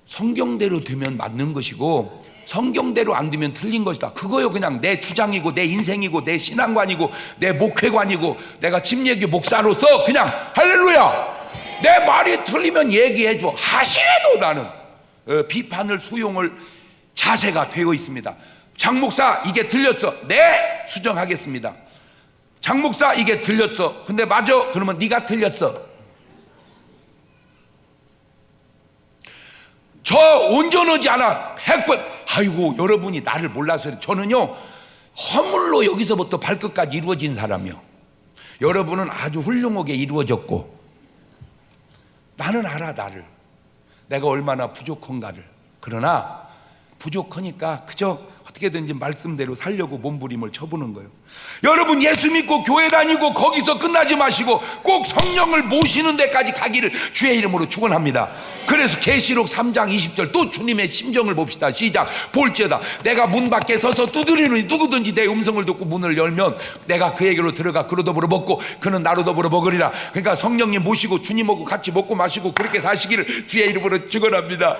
성경대로 되면 맞는 것이고 성경대로 안 되면 틀린 것이다. 그거요. 그냥 내 주장이고 내 인생이고 내 신앙관이고 내 목회관이고 내가 집례교 목사로서 그냥 할렐루야. 내 말이 틀리면 얘기해 줘. 하시래도 나는 비판을 수용할 자세가 되어 있습니다. 장 목사 이게 틀렸어. 네, 수정하겠습니다. 장 목사 이게 틀렸어. 근데 맞아. 그러면 네가 틀렸어. 저 온전하지 않아. 100번. 아이고 여러분이 나를 몰라서. 저는요 허물로 여기서부터 발끝까지 이루어진 사람이요. 여러분은 아주 훌륭하게 이루어졌고 나는 알아. 나를 내가 얼마나 부족한가를. 그러나 부족하니까 그저 어떻게든지 말씀대로 살려고 몸부림을 쳐보는 거예요. 여러분 예수 믿고 교회 다니고 거기서 끝나지 마시고 꼭 성령을 모시는 데까지 가기를 주의 이름으로 축원합니다. 그래서 계시록 3장 20절 또 주님의 심정을 봅시다. 시작. 볼지어다 내가 문 밖에 서서 두드리노니 누구든지 내 음성을 듣고 문을 열면 내가 그에게로 들어가 그로 더불어 먹고 그는 나로 더불어 먹으리라. 그러니까 성령님 모시고 주님하고 같이 먹고 마시고 그렇게 사시기를 주의 이름으로 축원합니다.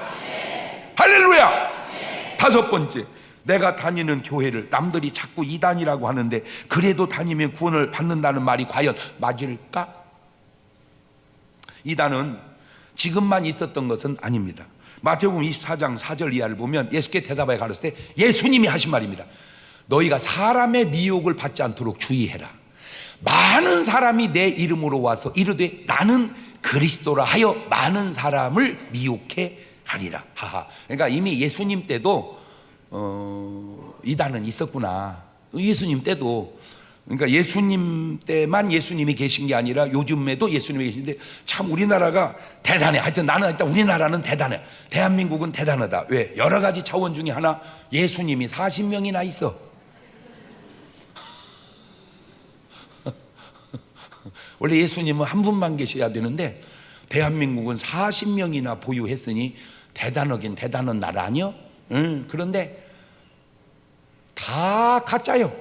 할렐루야. 다섯 번째, 내가 다니는 교회를 남들이 자꾸 이단이라고 하는데 그래도 다니면 구원을 받는다는 말이 과연 맞을까? 이단은 지금만 있었던 것은 아닙니다. 마태복음 24장 4절 이하를 보면 예수께 대답하여 가르치되 예수님이 하신 말입니다. 너희가 사람의 미혹을 받지 않도록 주의해라. 많은 사람이 내 이름으로 와서 이르되 나는 그리스도라 하여 많은 사람을 미혹해 하리라. 하하. 그러니까 이미 예수님 때도 이단은 있었구나. 예수님 때도. 그러니까 예수님 때만 예수님이 계신 게 아니라 요즘에도 예수님이 계신데 참 우리나라가 대단해. 하여튼 나는 일단 우리나라는 대단해. 대한민국은 대단하다. 왜? 여러 가지 차원 중에 하나, 예수님이 40명이나 있어. 원래 예수님은 한 분만 계셔야 되는데 대한민국은 40명이나 보유했으니 대단하긴 대단한 나라 아니요? 그런데 다 가짜요.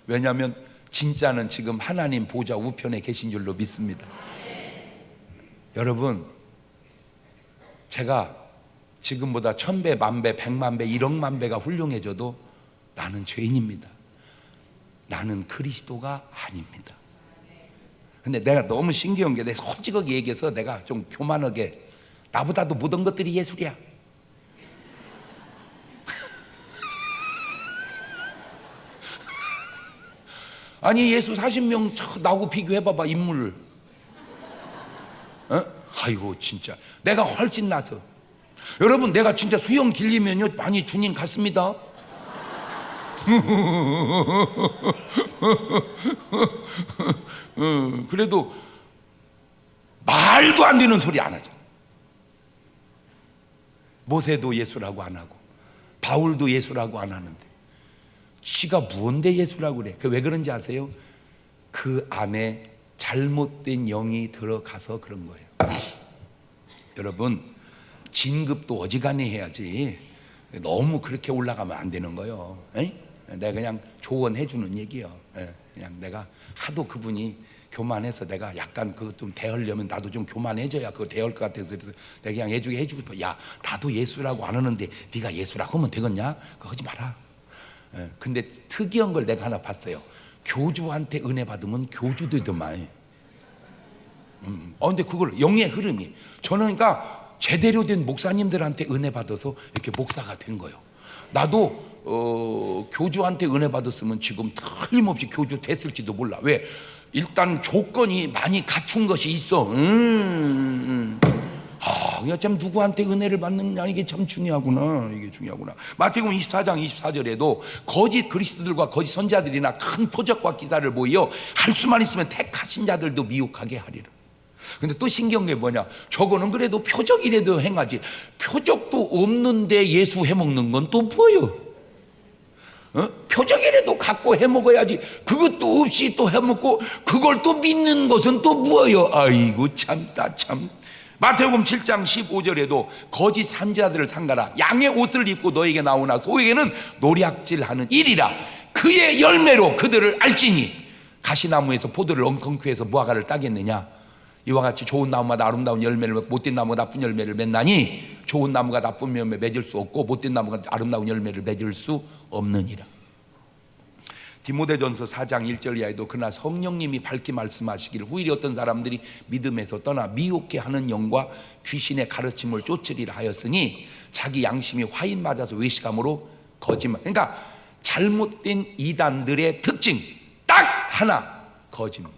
왜냐하면 진짜는 지금 하나님 보좌 우편에 계신 줄로 믿습니다. 여러분, 제가 지금보다 1000배, 10,000배, 1,000,000배, 1억만 배가 훌륭해져도 나는 죄인입니다. 나는 그리스도가 아닙니다. 근데 내가 너무 신기한 게, 내가 솔직하게 얘기해서 내가 좀 교만하게, 나보다도 모든 것들이 예술이야. 아니 예수 40명 나하고 비교해봐봐 인물을. 아이고 진짜 내가 훨씬 나서. 여러분 내가 진짜 수영 길리면요 많이 주님 같습니다. 그래도 말도 안 되는 소리 안 하죠. 모세도 예수라고 안 하고 바울도 예수라고 안 하는데 지가 뭔데 예수라고 그래. 왜 그런지 아세요? 그 안에 잘못된 영이 들어가서 그런 거예요. 여러분 진급도 어지간히 해야지 너무 그렇게 올라가면 안 되는 거예요. 에이? 내가 그냥 조언해 주는 얘기예요. 그냥 내가 하도 그분이 교만해서 내가 약간 그거 좀 대하려면 나도 좀 교만해져야 그거 대할 것 같아서 그래서 내가 그냥 해주고 싶어. 야 나도 예수라고 안 하는데 네가 예수라고 하면 되겠냐? 그거 하지 마라. 근데 특이한 걸 내가 하나 봤어요. 교주한테 은혜 받으면 교주 되더만. 근데 그걸 영의 흐름이. 저는 그러니까 제대로 된 목사님들한테 은혜 받아서 이렇게 목사가 된 거예요. 나도 교주한테 은혜 받았으면 지금 틀림없이 교주 됐을지도 몰라. 왜? 일단 조건이 많이 갖춘 것이 있어. 그냥 참 누구한테 은혜를 받느냐 이게 참 중요하구나. 이게 중요하구나. 마태복음 24장 24절에도 거짓 그리스도들과 거짓 선자들이나 큰 표적과 기사를 보여 할 수만 있으면 택하신 자들도 미혹하게 하리라. 근데 또 신기한 게 뭐냐? 저거는 그래도 표적이라도 행하지. 표적도 없는데 예수 해먹는 건 또 뭐예요? 표적이라도 갖고 해먹어야지. 그것도 없이 또 해먹고 그걸 또 믿는 것은 또 뭐예요? 아이고 참다 참. 마태복음 7장 15절에도 거짓 선지자들을 삼가라. 양의 옷을 입고 너에게 나오나 소에게는 노략질하는 일이라. 그의 열매로 그들을 알지니. 가시나무에서 포도를 엉겅퀴해서 무화과를 따겠느냐? 이와 같이 좋은 나무마다 아름다운 열매를 맺고 못된 나무가 나쁜 열매를 맺나니 좋은 나무가 나쁜 열매 맺을 수 없고 못된 나무가 아름다운 열매를 맺을 수 없느니라. 디모데전서 4장 1절 이하에도 그러나 성령님이 밝게 말씀하시기를 후일에 어떤 사람들이 믿음에서 떠나 미혹해 하는 영과 귀신의 가르침을 쫓으리라 하였으니 자기 양심이 화인 맞아서 외식함으로 거짓말. 그러니까 잘못된 이단들의 특징 딱 하나, 거짓말.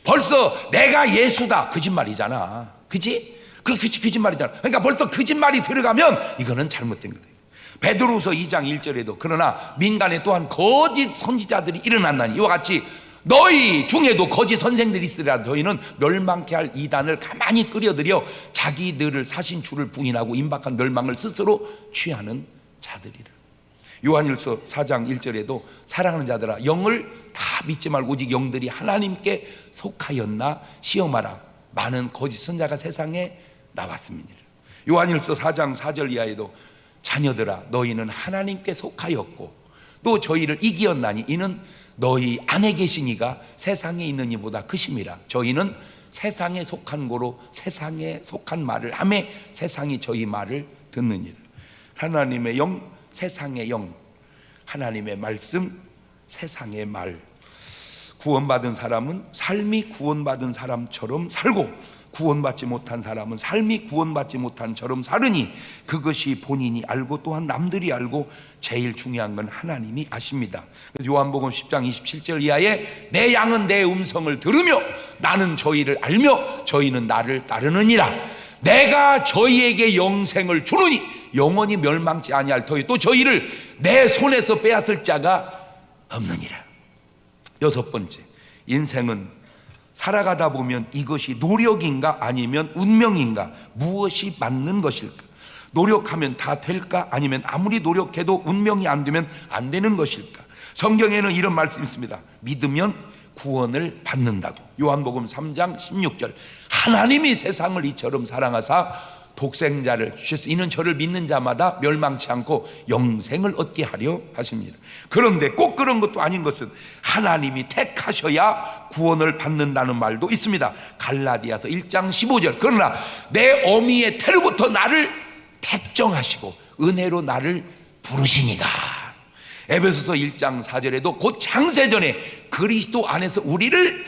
벌써 내가 예수다, 거짓말이잖아. 그치? 거짓말이잖아. 그러니까 벌써 거짓말이 들어가면 이거는 잘못된 거다. 베드로후서 2장 1절에도 그러나 민간에 또한 거짓 선지자들이 일어난다니 이와 같이 너희 중에도 거짓 선생들이 있으리라. 저희는 멸망케 할 이단을 가만히 끌어들여 자기들을 사신 주를 부인하고 임박한 멸망을 스스로 취하는 자들이라. 요한일서 4장 1절에도 사랑하는 자들아 영을 다 믿지 말고 오직 영들이 하나님께 속하였나 시험하라. 많은 거짓 선자가 세상에 나왔습니다. 요한일서 4장 4절 이하에도 자녀들아 너희는 하나님께 속하였고 또 저희를 이기었나니 이는 너희 안에 계신 이가 세상에 있는 이보다 크심이라. 저희는 세상에 속한 고로 세상에 속한 말을 하매 세상이 저희 말을 듣느니라. 하나님의 영, 세상의 영, 하나님의 말씀, 세상의 말. 구원받은 사람은 삶이 구원받은 사람처럼 살고 구원받지 못한 사람은 삶이 구원받지 못한 처럼 살으니 그것이 본인이 알고 또한 남들이 알고 제일 중요한 건 하나님이 아십니다. 그래서 요한복음 10장 27절 이하에 내 양은 내 음성을 들으며 나는 저희를 알며 저희는 나를 따르느니라. 내가 저희에게 영생을 주느니 영원히 멸망치 아니할 터이 또 저희를 내 손에서 빼앗을 자가 없느니라. 여섯 번째, 인생은 살아가다 보면 이것이 노력인가 아니면 운명인가, 무엇이 맞는 것일까? 노력하면 다 될까 아니면 아무리 노력해도 운명이 안 되면 안 되는 것일까? 성경에는 이런 말씀이 있습니다. 믿으면 구원을 받는다고. 요한복음 3장 16절 하나님이 세상을 이처럼 사랑하사 독생자를 주셔서 이는 저를 믿는 자마다 멸망치 않고 영생을 얻게 하려 하십니다. 그런데 꼭 그런 것도 아닌 것은 하나님이 택하셔야 구원을 받는다는 말도 있습니다. 갈라디아서 1장 15절 그러나 내 어미의 태로부터 나를 택정하시고 은혜로 나를 부르시니가. 에베소서 1장 4절에도 곧 창세전에 그리스도 안에서 우리를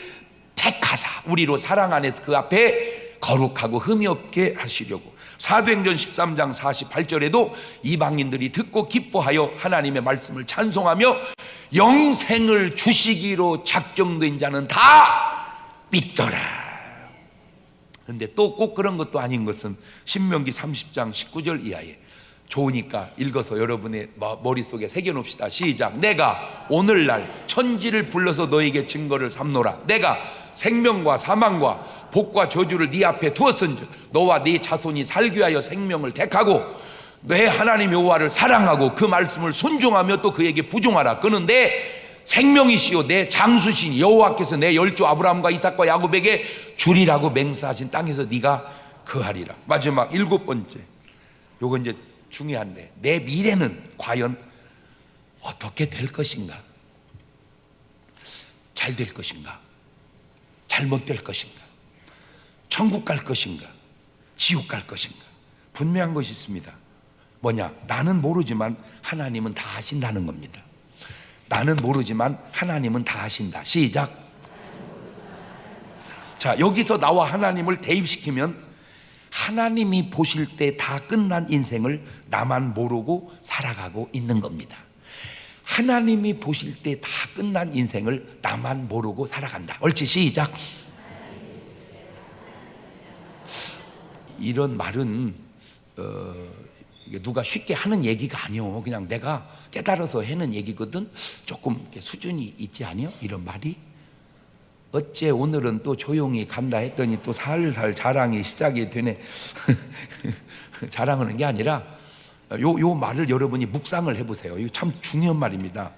택하사 우리로 사랑 안에서 그 앞에 거룩하고 흠이 없게 하시려고. 사도행전 13장 48절에도 이방인들이 듣고 기뻐하여 하나님의 말씀을 찬송하며 영생을 주시기로 작정된 자는 다 믿더라. 그런데 또 꼭 그런 것도 아닌 것은 신명기 30장 19절 이하에 좋으니까 읽어서 여러분의 머릿속에 새겨놓읍시다. 시작. 내가 오늘날 천지를 불러서 너에게 증거를 삼노라. 내가 생명과 사망과 복과 저주를 네 앞에 두었은즉 너와 네 자손이 살기 위하여 생명을 택하고 내 하나님 여호와를 사랑하고 그 말씀을 순종하며 또 그에게 부종하라. 그는 내 생명이시요 내 장수신 여호와께서 내 열조 아브라함과 이삭과 야곱에게 주리라고 맹세하신 땅에서 네가 거하리라. 마지막 일곱 번째, 요거 이제 중요한데 내 미래는 과연 어떻게 될 것인가? 잘 될 것인가? 잘못될 것인가? 천국 갈 것인가? 지옥 갈 것인가? 분명한 것이 있습니다. 뭐냐? 나는 모르지만 하나님은 다 아신다는 겁니다. 나는 모르지만 하나님은 다 아신다. 시작. 자, 여기서 나와 하나님을 대입시키면 하나님이 보실 때 다 끝난 인생을 나만 모르고 살아가고 있는 겁니다. 하나님이 보실 때 다 끝난 인생을 나만 모르고 살아간다. 옳지, 시작. 이런 말은 이게 누가 쉽게 하는 얘기가 아니요. 그냥 내가 깨달아서 하는 얘기거든. 조금 수준이 있지 아니요? 이런 말이. 어째 오늘은 또 조용히 간다 했더니 또 살살 자랑이 시작이 되네. 자랑하는 게 아니라 요 말을 여러분이 묵상을 해보세요. 이거 참 중요한 말입니다.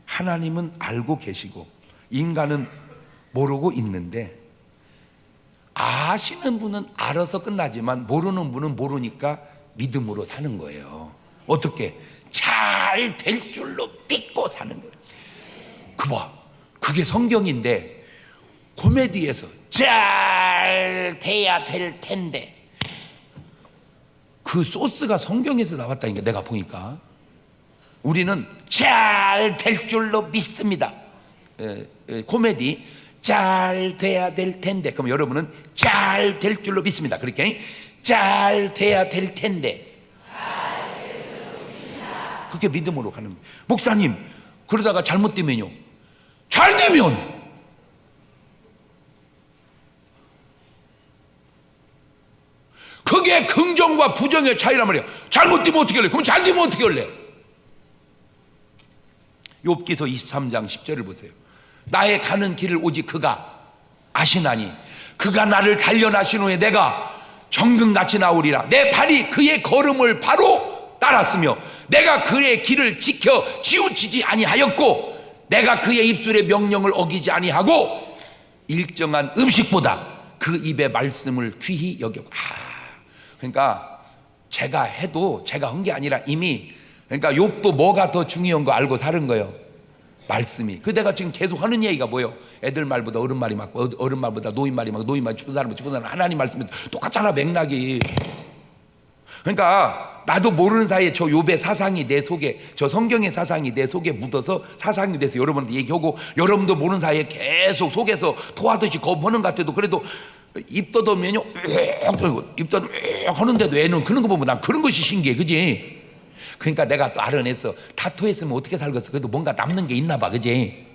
하나님은 알고 계시고 인간은 모르고 있는데, 아시는 분은 알아서 끝나지만 모르는 분은 모르니까 믿음으로 사는 거예요. 어떻게? 잘 될 줄로 믿고 사는 거예요. 그게 성경인데, 코미디에서 잘 돼야 될 텐데 그 소스가 성경에서 나왔다니까. 내가 보니까 우리는 잘 될 줄로 믿습니다. 코미디 잘 돼야 될 텐데, 그럼 여러분은 잘 될 줄로 믿습니다. 그렇게 잘 돼야 될 텐데, 그게 믿음으로 가는 거예요. 목사님, 그러다가 잘못되면요? 잘 되면 그게 긍정과 부정의 차이란 말이야. 잘못되면 어떻게 할래? 그럼 잘 되면 어떻게 할래? 욥기서 23장 10절을 보세요. 나의 가는 길을 오직 그가 아시나니 그가 나를 단련하신 후에 내가 정금같이 나오리라. 내 발이 그의 걸음을 바로 따랐으며 내가 그의 길을 지켜 치우치지 아니하였고 내가 그의 입술의 명령을 어기지 아니하고 일정한 음식보다 그 입의 말씀을 귀히 여겼고. 그러니까 제가 해도 제가 한 게 아니라 이미, 그러니까 욥도 뭐가 더 중요한 거 알고 사는 거예요. 말씀이. 그 내가 지금 계속 하는 얘기가 뭐예요? 애들 말보다 어른 말이 맞고 어른 말보다 노인 말이 맞고 노인 말이 죽은 사람은 죽은 사람, 하나님 말씀이 똑같잖아, 맥락이. 그러니까 나도 모르는 사이에 저 욥의 사상이 내 속에, 저 성경의 사상이 내 속에 묻어서 사상이 돼서 여러분한테 얘기하고, 여러분도 모르는 사이에 계속 속에서 토하듯이 거부하는 것 같아도 그래도 입 떠들면요 입 떠들 하는데도 애는 그런 거 보면 난 그런 것이 신기해. 그지? 그러니까 내가 또 알아냈어. 다투했으면 어떻게 살겠어? 그래도 뭔가 남는 게 있나 봐. 그지?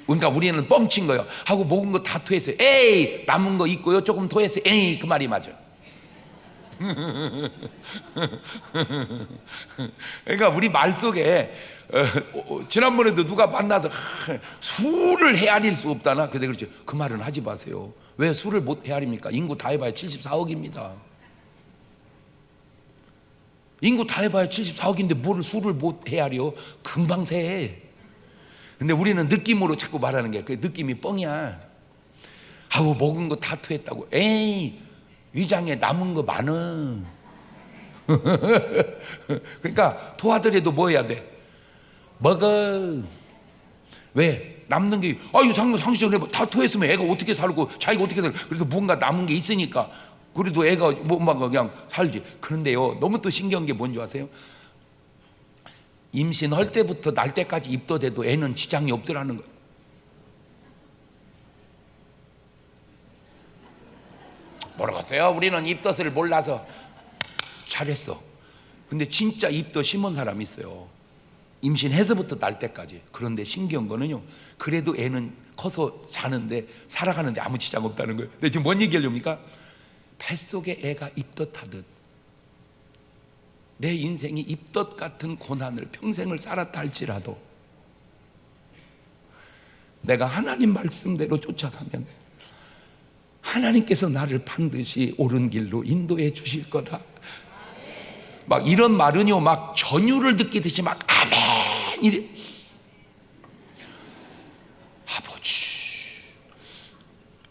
그러니까 우리는 뻥친 거예요. 하고 먹은 거 다투했어요. 에이, 남은 거 있고요, 조금 토했어요. 에이, 그 말이 맞아. 그러니까 우리 말 속에 지난번에도 누가 만나서 술을 헤아릴 수 없다나. 근데 그렇지, 그 말은 하지 마세요. 왜 술을 못 헤아립니까? 인구 다 해봐야 74억입니다. 인구 다 해봐야 74억인데 뭘 술을 못 헤아려? 금방 새. 근데 우리는 느낌으로 자꾸 말하는 게, 그 느낌이 뻥이야. 아우, 먹은 거 다 토했다고. 에이, 위장에 남은 거 많어. 그러니까 토하더라도 뭐 해야 돼? 먹어. 왜? 남는 게, 이거 상식적으로 다 토했으면 애가 어떻게 살고 자기가 어떻게 살고, 그래도 뭔가 남은 게 있으니까 그래도 애가 뭐만 그냥 살지. 그런데요, 너무 또 신기한 게 뭔지 아세요? 임신할 때부터 날 때까지 입덧해도 애는 지장이 없더라는 거예요. 모르겠어요. 우리는 입덧을 몰라서. 잘했어. 근데 진짜 입덧 심은 사람이 있어요. 임신해서부터 날 때까지. 그런데 신기한 거는요, 그래도 애는 커서 자는데 살아가는데 아무 지장 없다는 거예요. 근데 지금 뭔 얘기하려니까, 뱃속에 애가 입덧하듯 내 인생이 입덧 같은 고난을 평생을 살았다 할지라도 내가 하나님 말씀대로 쫓아가면 하나님께서 나를 반드시 옳은 길로 인도해 주실 거다. 막 이런 말은요, 막 전율을 느끼듯이 막 아멘 이래. 아버지,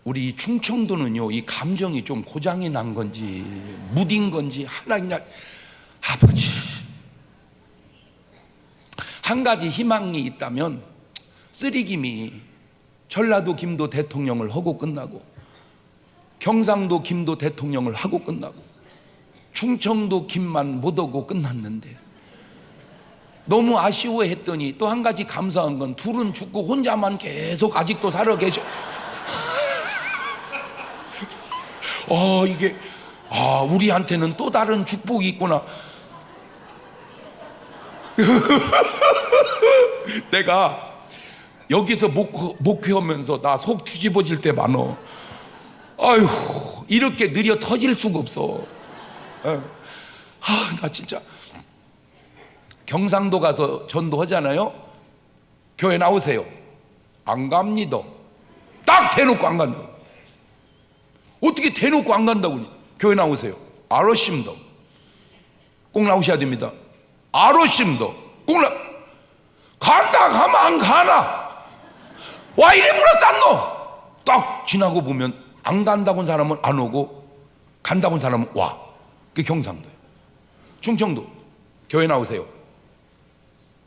우리 충청도는요, 이 감정이 좀 고장이 난 건지 무딘 건지 하나님, 아버지, 한 가지 희망이 있다면 쓰리김이 전라도 김도 대통령을 하고 끝나고, 경상도 김도 대통령을 하고 끝나고, 충청도 김만 못 오고 끝났는데, 너무 아쉬워했더니 또 한 가지 감사한 건 둘은 죽고 혼자만 계속 아직도 살아 계셔. 이게 우리한테는 또 다른 축복이 있구나. 내가 여기서 목회하면서 나 속 뒤집어질 때 많어. 아유, 이렇게 느려 터질 수가 없어. 나 진짜 경상도 가서 전도하잖아요. 교회 나오세요. 안 갑니다. 딱 대놓고 안 간다고. 어떻게 대놓고 안 간다고. 교회 나오세요. 알았습니다. 꼭 나오셔야 됩니다. 아로심도 꼭 간다 가면 안 가나? 와 이래 물어쌌노? 딱 지나고 보면 안 간다고 한 사람은 안 오고 간다고 한 사람은 와. 그게 경상도예요. 충청도 교회 나오세요.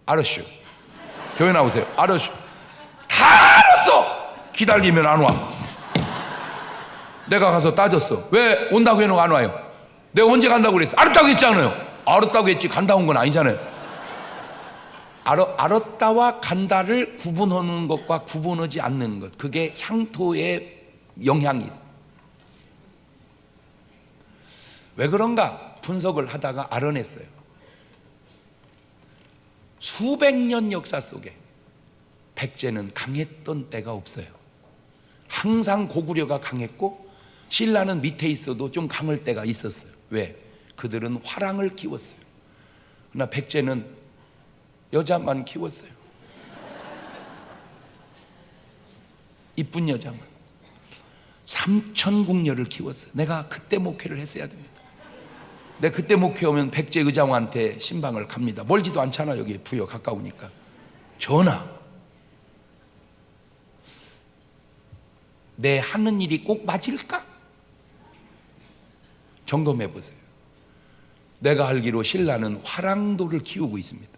알았슈. 교회 나오세요. 알았슈. 다 알았어. 기다리면 안 와. 내가 가서 따졌어. 왜 온다고 해놓고 안 와요? 내가 언제 간다고 그랬어? 알았다고 했잖아요. 알았다고 했지 간다 온 건 아니잖아요. 알았다와 간다를 구분하는 것과 구분하지 않는 것, 그게 향토의 영향이다. 왜 그런가 분석을 하다가 알아냈어요. 수백 년 역사 속에 백제는 강했던 때가 없어요. 항상 고구려가 강했고 신라는 밑에 있어도 좀 강할 때가 있었어요. 왜? 그들은 화랑을 키웠어요. 그러나 백제는 여자만 키웠어요. 이쁜 여자만. 삼천궁녀를 키웠어요. 내가 그때 목회를 했어야 됩니다. 내가 그때 목회 오면 백제 의장한테 신방을 갑니다. 멀지도 않잖아. 여기 부여 가까우니까. 전하, 내 하는 일이 꼭 맞을까? 점검해 보세요. 내가 알기로 신라는 화랑도를 키우고 있습니다.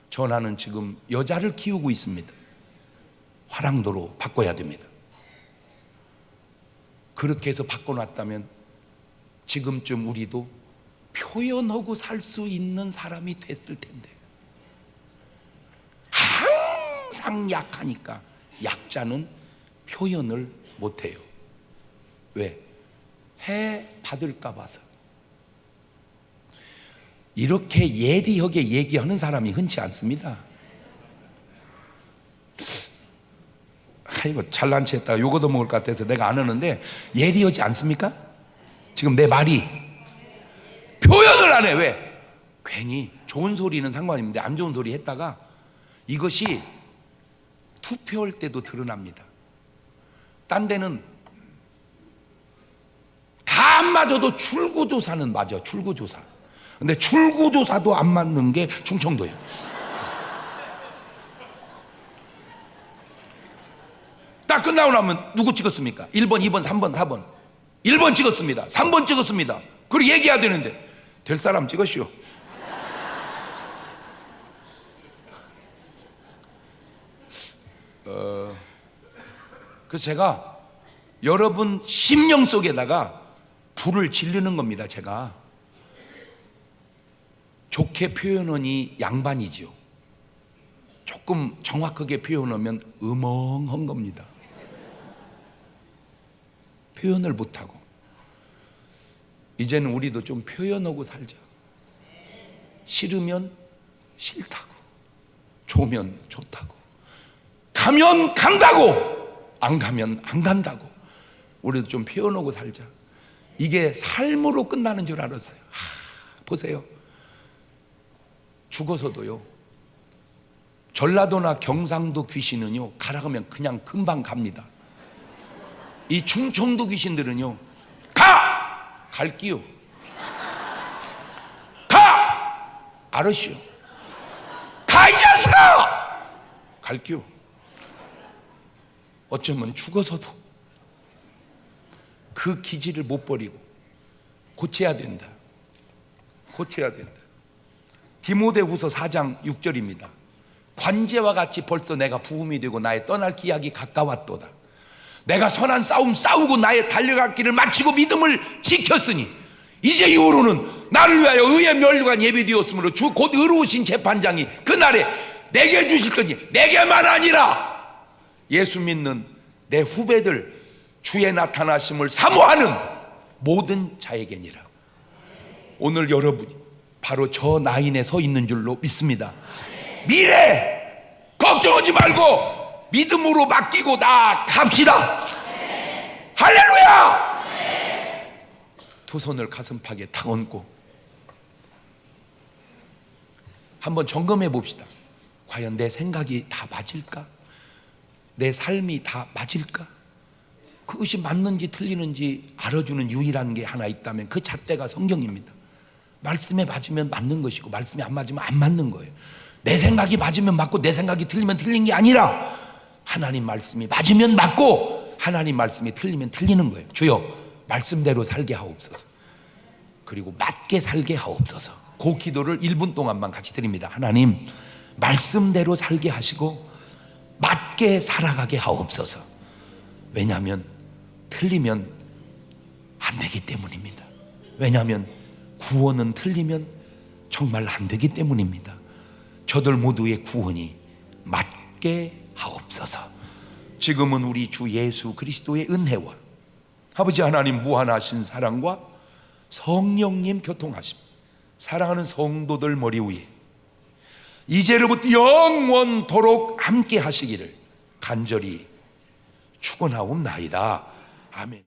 전하는 지금 여자를 키우고 있습니다. 화랑도로 바꿔야 됩니다. 그렇게 해서 바꿔놨다면 지금쯤 우리도 표현하고 살 수 있는 사람이 됐을 텐데, 항상 약하니까 약자는 표현을 못해요. 왜? 해 받을까 봐서. 이렇게 예리하게 얘기하는 사람이 흔치 않습니다. 아이고 잘난 체 했다가 요거도 먹을 것 같아서 내가 안 하는데, 예리하지 않습니까? 지금 내 말이 표현을 안 해. 왜? 괜히 좋은 소리는 상관없는데 안 좋은 소리 했다가 이것이 투표할 때도 드러납니다. 딴 데는 다 안 맞아도 출구조사는 맞아. 출구조사. 근데 출구조사도 안 맞는 게 충청도예요. 딱 끝나고 나면 누구 찍었습니까? 1번, 2번, 3번, 4번. 1번 찍었습니다. 3번 찍었습니다. 그리고 얘기해야 되는데 될 사람 찍으시오. 그래서 제가 여러분 심령 속에다가 불을 지르는 겁니다. 제가 좋게 표현하니 양반이지요. 조금 정확하게 표현하면 음엉한 겁니다. 표현을 못하고. 이제는 우리도 좀 표현하고 살자. 싫으면 싫다고, 좋으면 좋다고, 가면 간다고, 안 가면 안 간다고. 우리도 좀 표현하고 살자. 이게 삶으로 끝나는 줄 알았어요. 보세요. 죽어서도요, 전라도나 경상도 귀신은요 가라 하면 그냥 금방 갑니다. 이 충청도 귀신들은요 갈기요. 가! 알았시오. 가 이 자식아! 갈기요. 어쩌면 죽어서도 그 기질을 못 버리고 고쳐야 된다. 고쳐야 된다. 디모데후서 4장 6절입니다. 관제와 같이 벌써 내가 부음이 되고 나의 떠날 기약이 가까웠도다. 내가 선한 싸움 싸우고 나의 달려갈 길을 마치고 믿음을 지켰으니 이제 이후로는 나를 위하여 의의 면류관 예비되었으므로 주 곧 의로우신 재판장이 그날에 내게 주실 거니 내게만 아니라 예수 믿는 내 후배들 주의 나타나심을 사모하는 모든 자에게니라. 오늘 여러분이 바로 저 라인에 서 있는 줄로 믿습니다. 미래 걱정하지 말고 믿음으로 맡기고 나갑시다. 할렐루야. 두 손을 가슴팍에 탁 얹고 한번 점검해 봅시다. 과연 내 생각이 다 맞을까? 내 삶이 다 맞을까? 그것이 맞는지 틀리는지 알아주는 유일한 게 하나 있다면 그 잣대가 성경입니다. 말씀에 맞으면 맞는 것이고 말씀에 안 맞으면 안 맞는 거예요. 내 생각이 맞으면 맞고 내 생각이 틀리면 틀린 게 아니라 하나님 말씀이 맞으면 맞고 하나님 말씀이 틀리면 틀리는 거예요. 주여 말씀대로 살게 하옵소서. 그리고 맞게 살게 하옵소서. 그 기도를 1분 동안만 같이 드립니다. 하나님 말씀대로 살게 하시고 맞게 살아가게 하옵소서. 왜냐하면 틀리면 안 되기 때문입니다. 왜냐하면 구원은 틀리면 정말 안 되기 때문입니다. 저들 모두의 구원이 맞게 하옵소서. 지금은 우리 주 예수 그리스도의 은혜와 아버지 하나님 무한하신 사랑과 성령님 교통하심, 사랑하는 성도들 머리 위에 이제로부터 영원토록 함께 하시기를 간절히 축원하옵나이다. 아멘.